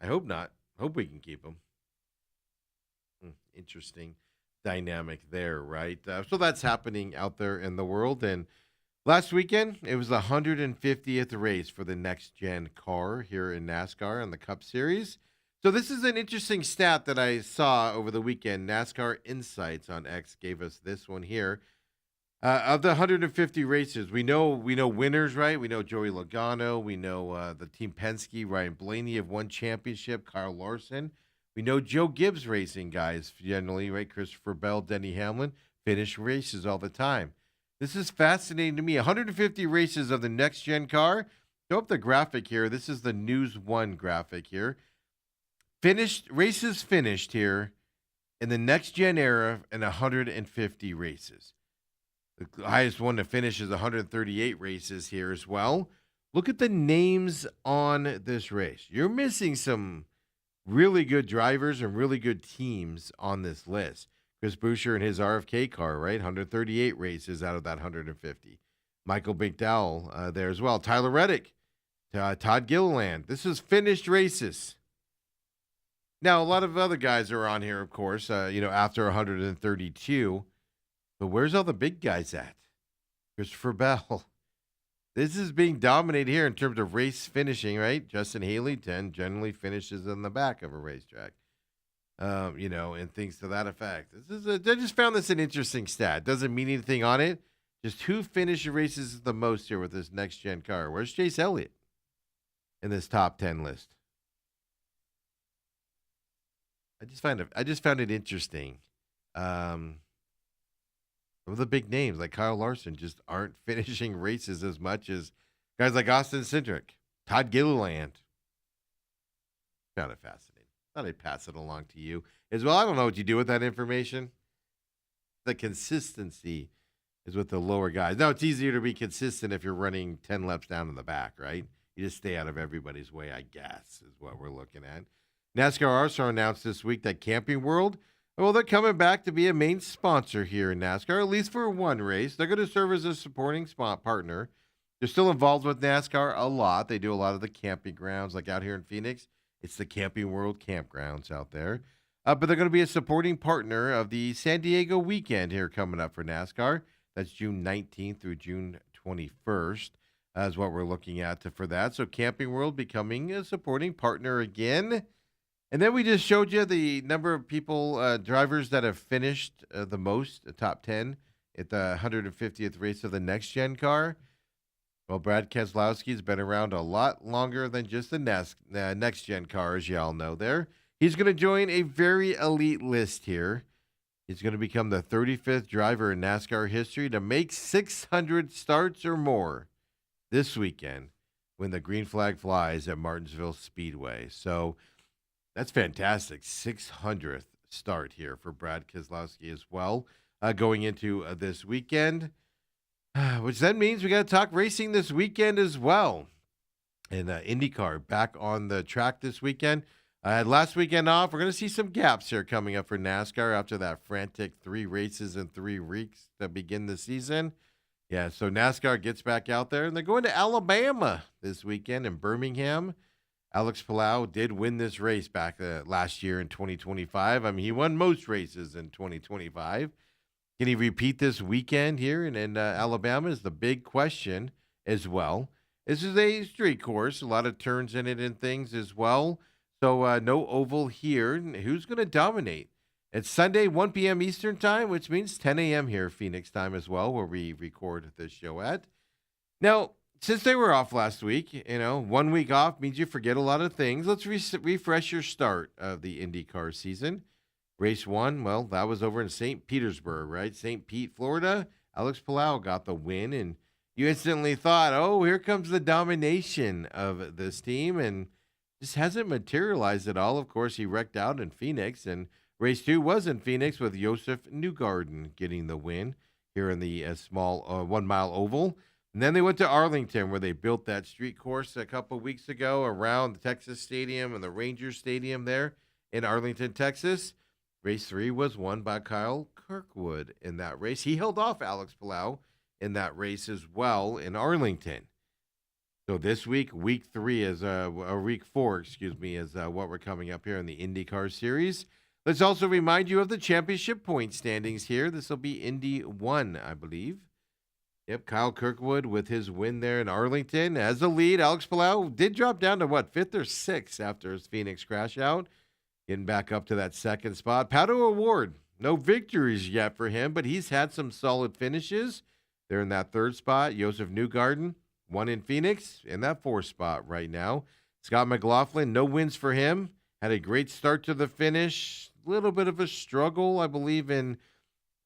I hope not. Hope we can keep him. Interesting dynamic there, right? So that's happening out there in the world. And last weekend, it was the 150th race for the next-gen car here in NASCAR on the Cup Series. So this is an interesting stat that I saw over the weekend. NASCAR Insights on X gave us this one here. Of the 150 races, we know winners, right? We know Joey Logano. We know the Team Penske, Ryan Blaney have won championship, Kyle Larson. We know Joe Gibbs racing guys generally, right? Christopher Bell, Denny Hamlin finish races all the time. This is fascinating to me. 150 races of the next-gen car. Show up the graphic here. This is the News One graphic here. Races finished here in the next-gen era in 150 races. The highest one to finish is 138 races here as well. Look at the names on this race. You're missing some really good drivers and really good teams on this list. Chris Buescher and his RFK car, right? 138 races out of that 150. Michael McDowell there as well. Tyler Reddick, Todd Gilliland. This is finished races. Now, a lot of other guys are on here, of course, after 132. But where's all the big guys at? Christopher Bell. This is being dominated here in terms of race finishing, right? Justin Haley generally finishes in the back of a racetrack, and things to that effect. I just found this an interesting stat. Doesn't mean anything on it. Just who finished races the most here with this next-gen car? Where's Chase Elliott in this top 10 list? I just found it interesting. Some of the big names like Kyle Larson just aren't finishing races as much as guys like Austin Cindric, Todd Gilliland. Found it fascinating. Thought I'd pass it along to you as well. I don't know what you do with that information. The consistency is with the lower guys. Now, it's easier to be consistent if you're running 10 laps down in the back, right? You just stay out of everybody's way, I guess, is what we're looking at. NASCAR also announced this week that Camping World, well, they're coming back to be a main sponsor here in NASCAR, at least for one race. They're going to serve as a supporting partner. They're still involved with NASCAR a lot. They do a lot of the camping grounds, like out here in Phoenix. It's the Camping World campgrounds out there. But they're going to be a supporting partner of the San Diego weekend here coming up for NASCAR. That's June 19th through June 21st is what we're looking at for that. So Camping World becoming a supporting partner again. And then we just showed you the number of people, drivers that have finished the most, the top 10 at the 150th race of the next-gen car. Well, Brad Keselowski's been around a lot longer than just the next-gen car, as you all know there. He's going to join a very elite list here. He's going to become the 35th driver in NASCAR history to make 600 starts or more this weekend when the green flag flies at Martinsville Speedway. So that's fantastic. 600th start here for Brad Keselowski as well going into this weekend, which then means we got to talk racing this weekend as well. And IndyCar back on the track this weekend. Last weekend off. We're going to see some gaps here coming up for NASCAR after that frantic 3 races in 3 weeks to begin the season. Yeah, so NASCAR gets back out there, and they're going to Alabama this weekend in Birmingham. Alex Palou did win this race back last year in 2025. I mean, he won most races in 2025. Can he repeat this weekend here in Alabama is the big question as well. This is a street course, a lot of turns in it and things as well. So no oval here. Who's going to dominate? It's Sunday, 1 p.m. Eastern time, which means 10 a.m. here, Phoenix time as well, where we record this show at. Now, since they were off last week, 1 week off means you forget a lot of things. Let's refresh your start of the IndyCar season. Race 1, well, that was over in St. Petersburg, right? St. Pete, Florida. Alex Palou got the win, and you instantly thought, oh, here comes the domination of this team, and just hasn't materialized at all. Of course, he wrecked out in Phoenix, and race 2 was in Phoenix with Josef Newgarden getting the win here in the small 1 mile oval. And then they went to Arlington, where they built that street course a couple of weeks ago around the Texas Stadium and the Rangers Stadium there in Arlington, Texas. Race 3 was won by Kyle Kirkwood in that race. He held off Alex Palou in that race as well in Arlington. So this week, week 4, is what we're coming up here in the IndyCar Series. Let's also remind you of the championship point standings here. This will be Indy 1, I believe. Yep, Kyle Kirkwood with his win there in Arlington as the lead. Alex Palou did drop down to 5th or 6th after his Phoenix crash out, getting back up to that 2nd spot. Pato O'Ward, no victories yet for him, but he's had some solid finishes. They're in that 3rd spot. Josef Newgarden, 1 in Phoenix, in that 4th spot right now. Scott McLaughlin, no wins for him. Had a great start to the finish. A little bit of a struggle, I believe, in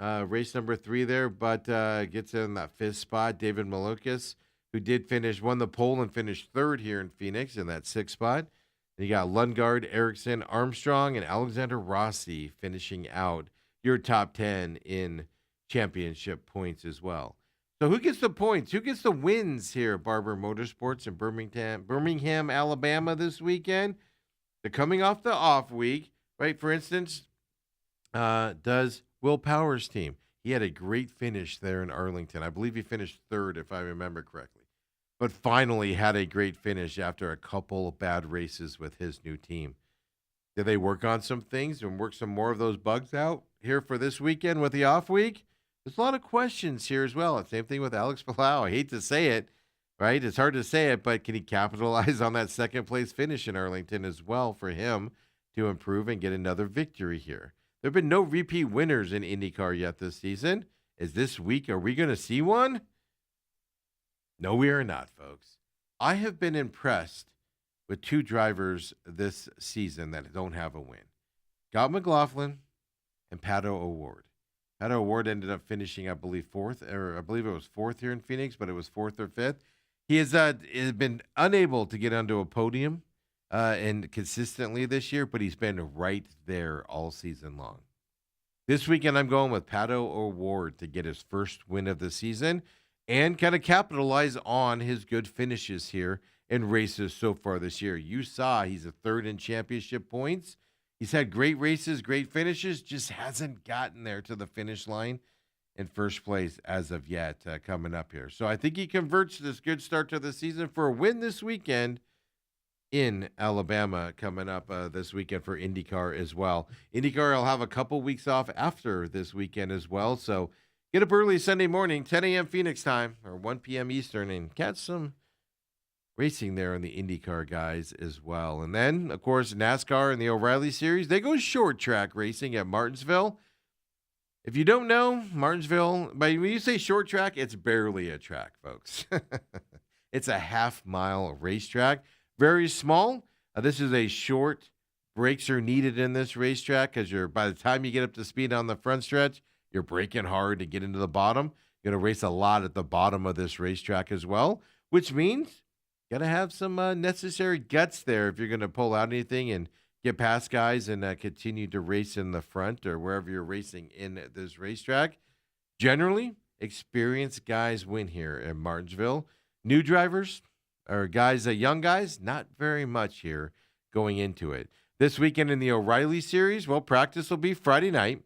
race number 3 there, but gets in that 5th spot. David Malukas, who did won the pole and finished 3rd here in Phoenix in that 6th spot. And you got Lundgaard, Ericsson, Armstrong, and Alexander Rossi finishing out your top 10 in championship points as well. So who gets the points? Who gets the wins here at Barber Motorsports in Birmingham, Alabama this weekend? They're coming off the off week, right? For instance, does Will Power's team. He had a great finish there in Arlington. I believe he finished third, if I remember correctly. But finally had a great finish after a couple of bad races with his new team. Did they work on some things and work some more of those bugs out here for this weekend with the off week? There's a lot of questions here as well. Same thing with Alex Palau. I hate to say it, right? It's hard to say it, but can he capitalize on that second place finish in Arlington as well for him to improve and get another victory here? There have been no repeat winners in IndyCar yet this season. Is this week, are we going to see one? No, we are not, folks. I have been impressed with two drivers this season that don't have a win. Scott McLaughlin and Pato O'Ward. Pato O'Ward ended up finishing, I believe, fourth, or I believe it was fourth here in Phoenix, but it was fourth or fifth. He has been unable to get onto a podium and consistently this year, but he's been right there all season long. This weekend, I'm going with Pato O'Ward to get his first win of the season and kind of capitalize on his good finishes here in races so far this year. You saw he's a third in championship points. He's had great races, great finishes, just hasn't gotten there to the finish line in first place as of yet coming up here. So I think he converts this good start to the season for a win this weekend in Alabama coming up this weekend for IndyCar as well. IndyCar will have a couple weeks off after this weekend as well. So get up early Sunday morning, 10 a.m. Phoenix time or 1 p.m. Eastern, and catch some racing there on the IndyCar guys as well. And then, of course, NASCAR and the O'Reilly Series, they go short track racing at Martinsville. If you don't know, Martinsville, but when you say short track, it's barely a track, folks. It's a half-mile racetrack. Very small. This is a short. Brakes are needed in this racetrack because by the time you get up to speed on the front stretch, you're braking hard to get into the bottom. You're going to race a lot at the bottom of this racetrack as well, which means you got to have some necessary guts there if you're going to pull out anything and get past guys and continue to race in the front or wherever you're racing in this racetrack. Generally, experienced guys win here at Martinsville. New drivers or guys, young guys, not very much here going into it. This weekend in the O'Reilly Series, well, practice will be Friday night,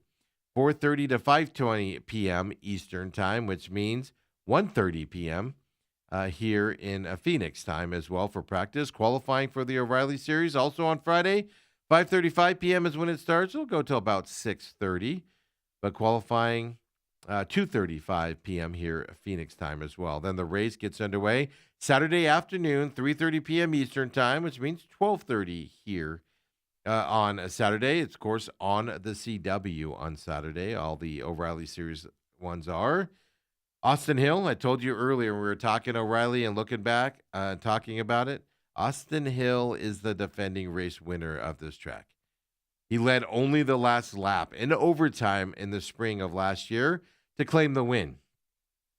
4:30 to 5:20 p.m. Eastern time, which means 1:30 p.m. Here in Phoenix time as well for practice. Qualifying for the O'Reilly Series also on Friday, 5:35 p.m. is when it starts. It'll go till about 6:30, but qualifying 2:35 p.m. here at Phoenix time as well. Then the race gets underway Saturday afternoon, 3:30 p.m. Eastern time, which means 12:30 here on a Saturday. It's, of course, on the CW on Saturday. All the O'Reilly Series ones are. Austin Hill, I told you earlier when we were talking O'Reilly and looking back, talking about it. Austin Hill is the defending race winner of this track. He led only the last lap in overtime in the spring of last year to claim the win.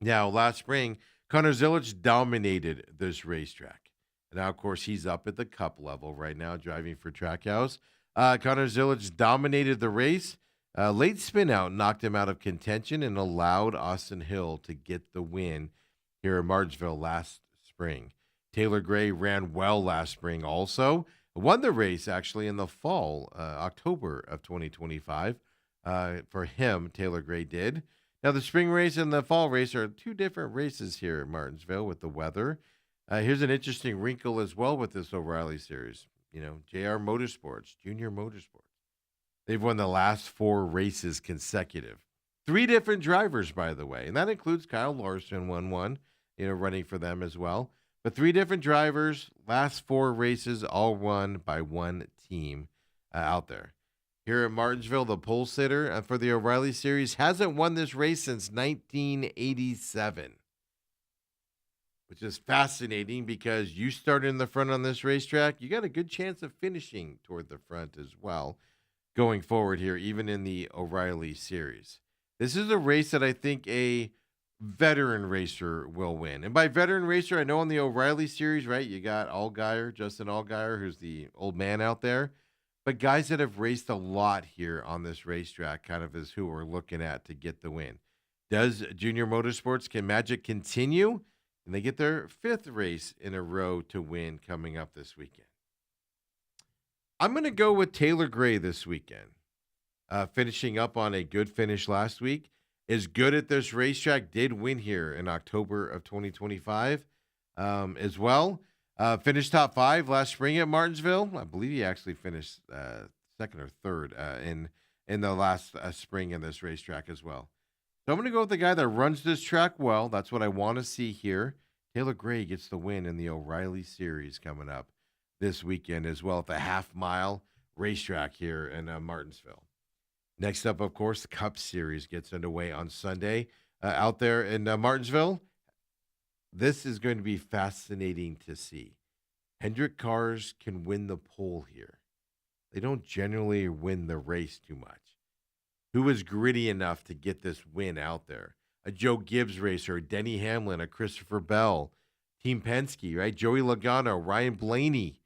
Now, last spring, Connor Zilic dominated this racetrack. Now, of course, he's up at the Cup level right now, driving for Trackhouse. Connor Zilic dominated the race. Late spin out knocked him out of contention and allowed Austin Hill to get the win here in Martinsville last spring. Taylor Gray ran well last spring also. Won the race actually in the fall, October of 2025. For him, Taylor Gray did. Now, the spring race and the fall race are two different races here in Martinsville with the weather. Here's an interesting wrinkle as well with this O'Reilly Series. You know, JR Motorsports, Junior Motorsports. They've won the last 4 races consecutive. 3 different drivers, by the way, and that includes Kyle Larson won one, running for them as well. But 3 different drivers, last 4 races, all won by one team out there. Here at Martinsville, the pole sitter for the O'Reilly Series hasn't won this race since 1987, which is fascinating because you started in the front on this racetrack. You got a good chance of finishing toward the front as well going forward here, even in the O'Reilly Series. This is a race that I think a veteran racer will win. And by veteran racer, I know on the O'Reilly Series, right, you got Allgaier, Justin Allgaier, who's the old man out there. But guys that have raced a lot here on this racetrack kind of is who we're looking at to get the win. Does Junior Motorsports, can magic continue? And they get their 5th race in a row to win coming up this weekend. I'm going to go with Taylor Gray this weekend. Finishing up on a good finish last week. Is good at this racetrack. Did win here in October of 2025 as well. Finished top 5 last spring at Martinsville. I believe he actually finished 2nd or 3rd in the last spring in this racetrack as well. So I'm going to go with the guy that runs this track well. That's what I want to see here. Taylor Gray gets the win in the O'Reilly Series coming up this weekend as well at the half-mile racetrack here in Martinsville. Next up, of course, the Cup Series gets underway on Sunday out there in Martinsville. This is going to be fascinating to see. Hendrick cars can win the pole here. They don't generally win the race too much. Who is gritty enough to get this win out there? A Joe Gibbs racer, a Denny Hamlin, a Christopher Bell, Team Penske, right? Joey Logano, Ryan Blaney,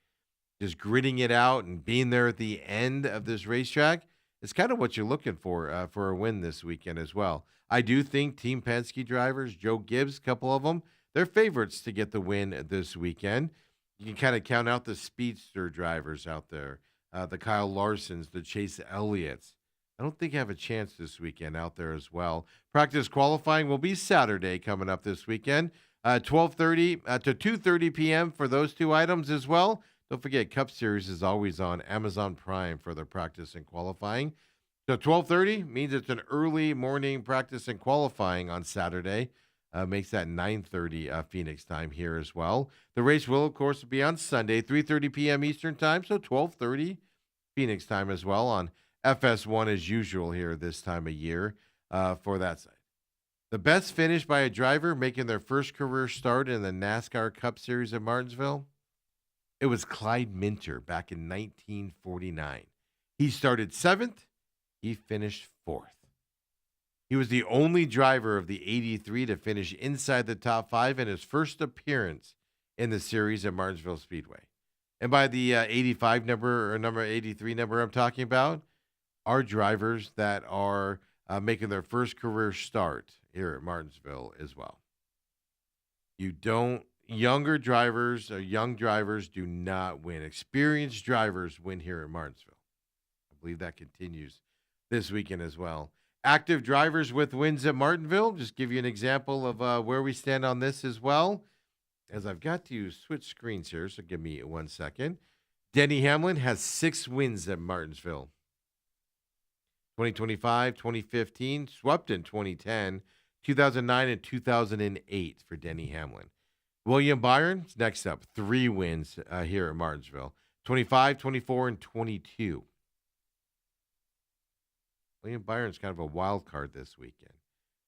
just gritting it out and being there at the end of this racetrack. It's kind of what you're looking for a win this weekend as well. I do think Team Penske drivers, Joe Gibbs, a couple of them, they're favorites to get the win this weekend. You can kind of count out the speedster drivers out there, the Kyle Larsons, the Chase Elliott's. I don't think I have a chance this weekend out there as well. Practice qualifying will be Saturday coming up this weekend, 12:30 to 2:30 p.m. for those two items as well. Don't forget, Cup Series is always on Amazon Prime for the practice and qualifying. So 12:30 means it's an early morning practice and qualifying on Saturday. Makes that 9:30 Phoenix time here as well. The race will, of course, be on Sunday, 3:30 p.m. Eastern time, so 12:30 Phoenix time as well on FS1 as usual here this time of year for that side. The best finish by a driver making their first career start in the NASCAR Cup Series at Martinsville, it was Clyde Minter back in 1949. He started 7th. He finished 4th. He was the only driver of the 83 to finish inside the top 5 in his first appearance in the series at Martinsville Speedway. And by the 85 number or number 83 number I'm talking about are drivers that are making their first career start here at Martinsville as well. Younger drivers or young drivers do not win. Experienced drivers win here at Martinsville. I believe that continues this weekend as well. Active drivers with wins at Martinsville. Just give you an example of where we stand on this as well. As I've got to switch screens here, so give me 1 second. Denny Hamlin has 6 wins at Martinsville. 2025, 2015, swept in 2010, 2009, and 2008 for Denny Hamlin. William Byron's next up, 3 wins here at Martinsville. 25, 24, and 22. William Byron's kind of a wild card this weekend.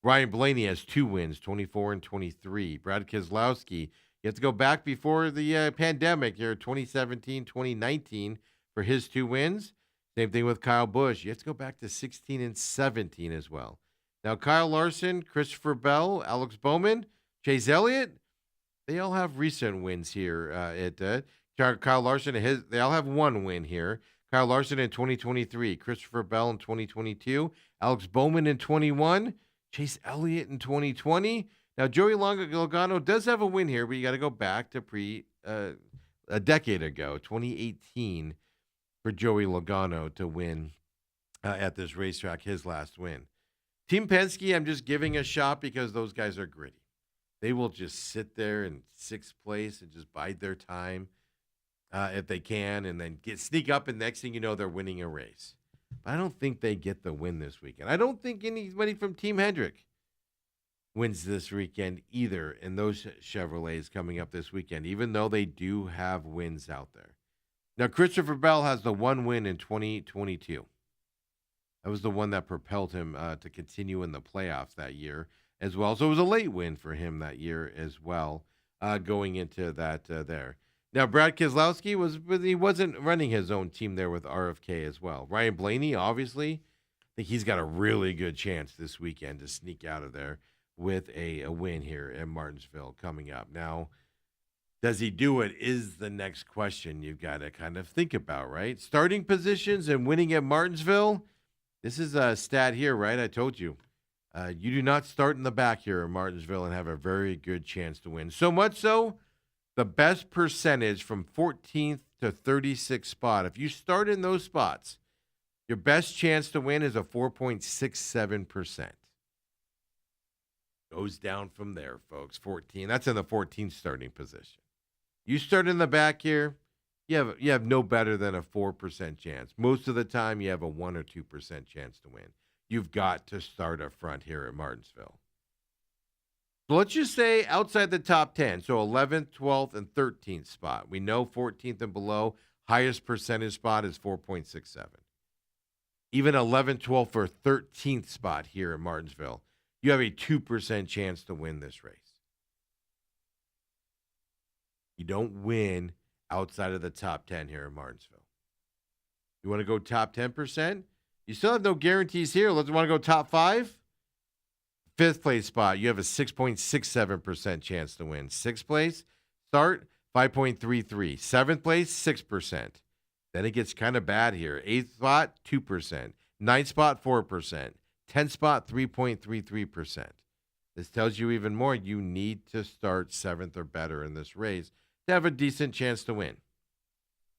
Ryan Blaney has 2 wins, 24 and 23. Brad Keselowski, you have to go back before the pandemic here, 2017, 2019 for his 2 wins. Same thing with Kyle Busch. You have to go back to 16 and 17 as well. Now, Kyle Larson, Christopher Bell, Alex Bowman, Chase Elliott, they all have recent wins here at Kyle Larson. They all have 1 win here. Kyle Larson in 2023, Christopher Bell in 2022, Alex Bowman in 21, Chase Elliott in 2020. Now, Joey Logano does have a win here, but you got to go back to a decade ago, 2018, for Joey Logano to win at this racetrack, his last win. Team Penske, I'm just giving a shot because those guys are gritty. They will just sit there in 6th place and just bide their time if they can, and then sneak up, and next thing you know, they're winning a race. But I don't think they get the win this weekend. I don't think anybody from Team Hendrick wins this weekend either in those Chevrolets coming up this weekend, even though they do have wins out there. Now, Christopher Bell has the 1 win in 2022. That was the one that propelled him to continue in the playoffs that year as well. So it was a late win for him that year as well, going into that there. Now, Brad Keselowski wasn't running his own team there with RFK as well. Ryan Blaney, obviously, I think he's got a really good chance this weekend to sneak out of there with a win here at Martinsville coming up. Now, does he do it is the next question you've got to kind of think about, right? Starting positions and winning at Martinsville. This is a stat here, right? I told you. You do not start in the back here in Martinsville and have a very good chance to win. So much so, the best percentage from 14th to 36th spot. If you start in those spots, your best chance to win is a 4.67%. Goes down from there, folks. 14. That's in the 14th starting position. You start in the back here, you have no better than a 4% chance. Most of the time, you have a 1 or 2% chance to win. You've got to start up front here at Martinsville. So let's just say outside the top 10, so 11th, 12th, and 13th spot. We know 14th and below, highest percentage spot is 4.67. Even 11th, 12th, or 13th spot here at Martinsville, you have a 2% chance to win this race. You don't win outside of the top 10 here in Martinsville. You want to go top 10%? You still have no guarantees here. Let's want to go top 5. 5th place spot, you have a 6.67% chance to win. 6th place, start 5.33. 7th place, 6%. Then it gets kind of bad here. 8th spot, 2%. 9th spot, 4%. 10th spot, 3.33%. This tells you even more. You need to start 7th or better in this race to have a decent chance to win.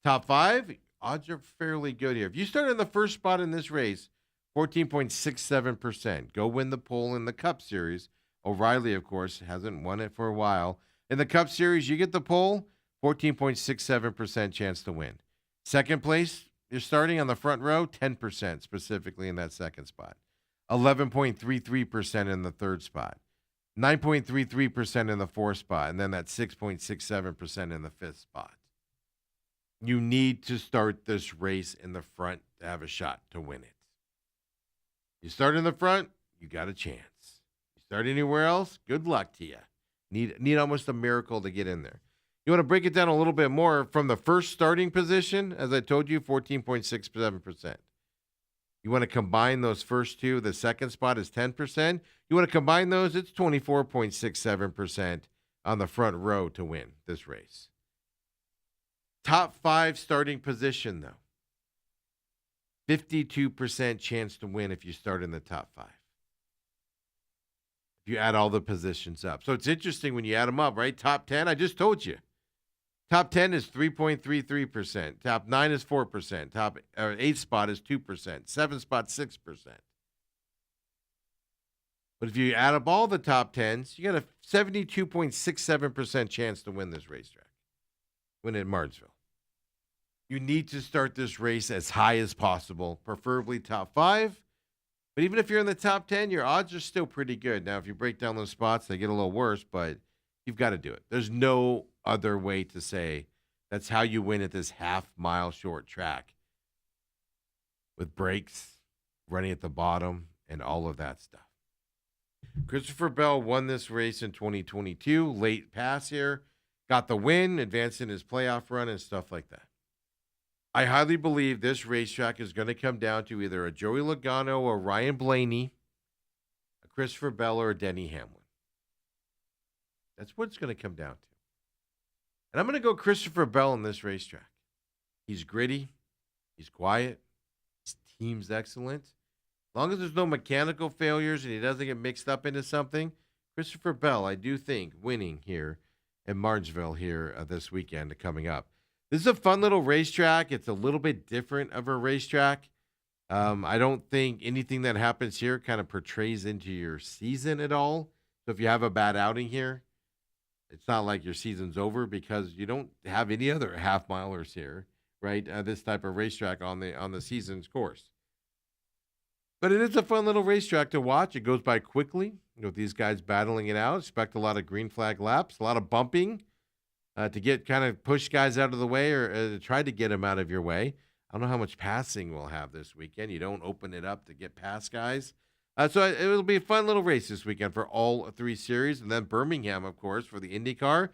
Top 5, odds are fairly good here. If you start in the first spot in this race, 14.67%. Go win the pole in the Cup Series. O'Reilly, of course, hasn't won it for a while. In the Cup Series, you get the pole, 14.67% chance to win. Second place, you're starting on the front row, 10% specifically in that second spot. 11.33% in the third spot. 9.33% in the fourth spot. And then that 6.67% in the fifth spot. You need to start this race in the front to have a shot to win it. You start in the front, you got a chance. You start anywhere else, good luck to you. Need almost a miracle to get in there. You want to break it down a little bit more from the first starting position, as I told you, 14.67%. You want to combine those first two. The second spot is 10%. You want to combine those, it's 24.67% on the front row to win this race. Top 5 starting position, though. 52% chance to win if you start in the top 5. If you add all the positions up. So it's interesting when you add them up, right? Top 10, I just told you. Top 10 is 3.33%. Top 9 is 4%. Top 8 spot is 2%. 7th spot, 6%. But if you add up all the top 10s, you got a 72.67% chance to win this racetrack. Win at Martinsville. You need to start this race as high as possible, preferably top 5. But even if you're in the top 10, your odds are still pretty good. Now, if you break down those spots, they get a little worse, but you've got to do it. There's no other way to say that's how you win at this half-mile short track with brakes, running at the bottom, and all of that stuff. Christopher Bell won this race in 2022, late pass here, got the win, advanced in his playoff run and stuff like that. I highly believe this racetrack is going to come down to either a Joey Logano or Ryan Blaney, a Christopher Bell or a Denny Hamlin. That's what it's going to come down to. And I'm going to go Christopher Bell in this racetrack. He's gritty. He's quiet. His team's excellent. As long as there's no mechanical failures and he doesn't get mixed up into something, Christopher Bell, I do think, winning here in Martinsville here this weekend coming up. This is a fun little racetrack. It's a little bit different of a racetrack. I don't think anything that happens here kind of portrays into your season at all. So if you have a bad outing here, it's not like your season's over because you don't have any other half-milers here, right? This type of racetrack on the season's course. But it is a fun little racetrack to watch. It goes by quickly. With these guys battling it out, expect a lot of green flag laps, a lot of bumping. To get kind of push guys out of the way or to try to get them out of your way. I don't know how much passing we'll have this weekend. You don't open it up to get past guys. So it will be a fun little race this weekend for all 3 series. And then Birmingham, of course, for the IndyCar.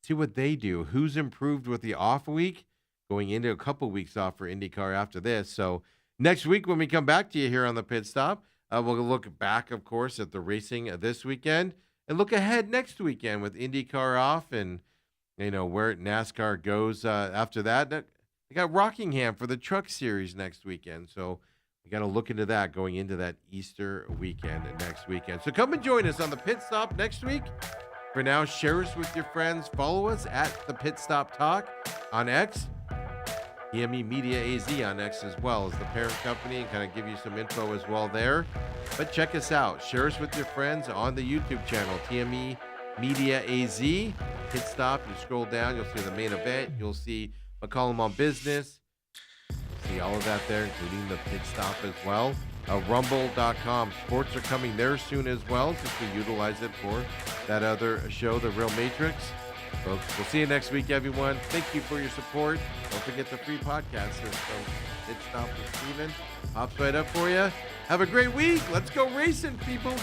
See what they do. Who's improved with the off week? Going into a couple weeks off for IndyCar after this. So next week when we come back to you here on the Pit Stop, we'll look back, of course, at the racing this weekend. And look ahead next weekend with IndyCar off and where NASCAR goes after that. They got Rockingham for the Truck Series next weekend. So You got to look into that going into that Easter weekend next weekend. So come and join us on the Pit Stop next week. For now, share us with your friends. Follow us at the Pit Stop Talk on X. TME Media AZ on X as well as the parent company, and kind of give you some info as well there. But check us out. Share us with your friends on the YouTube channel, TME Media AZ. Pit Stop, you scroll down, you'll see the main event. You'll see McCollum on Business. See all of that there, including the Pit Stop as well. Rumble.com. Sports are coming there soon as well, since we utilize it for that other show, The Real Matrix. Folks, we'll see you next week, everyone. Thank you for your support. Don't forget the free podcast from Pit Stop with Steven. Pops right up for you. Have a great week. Let's go racing, people.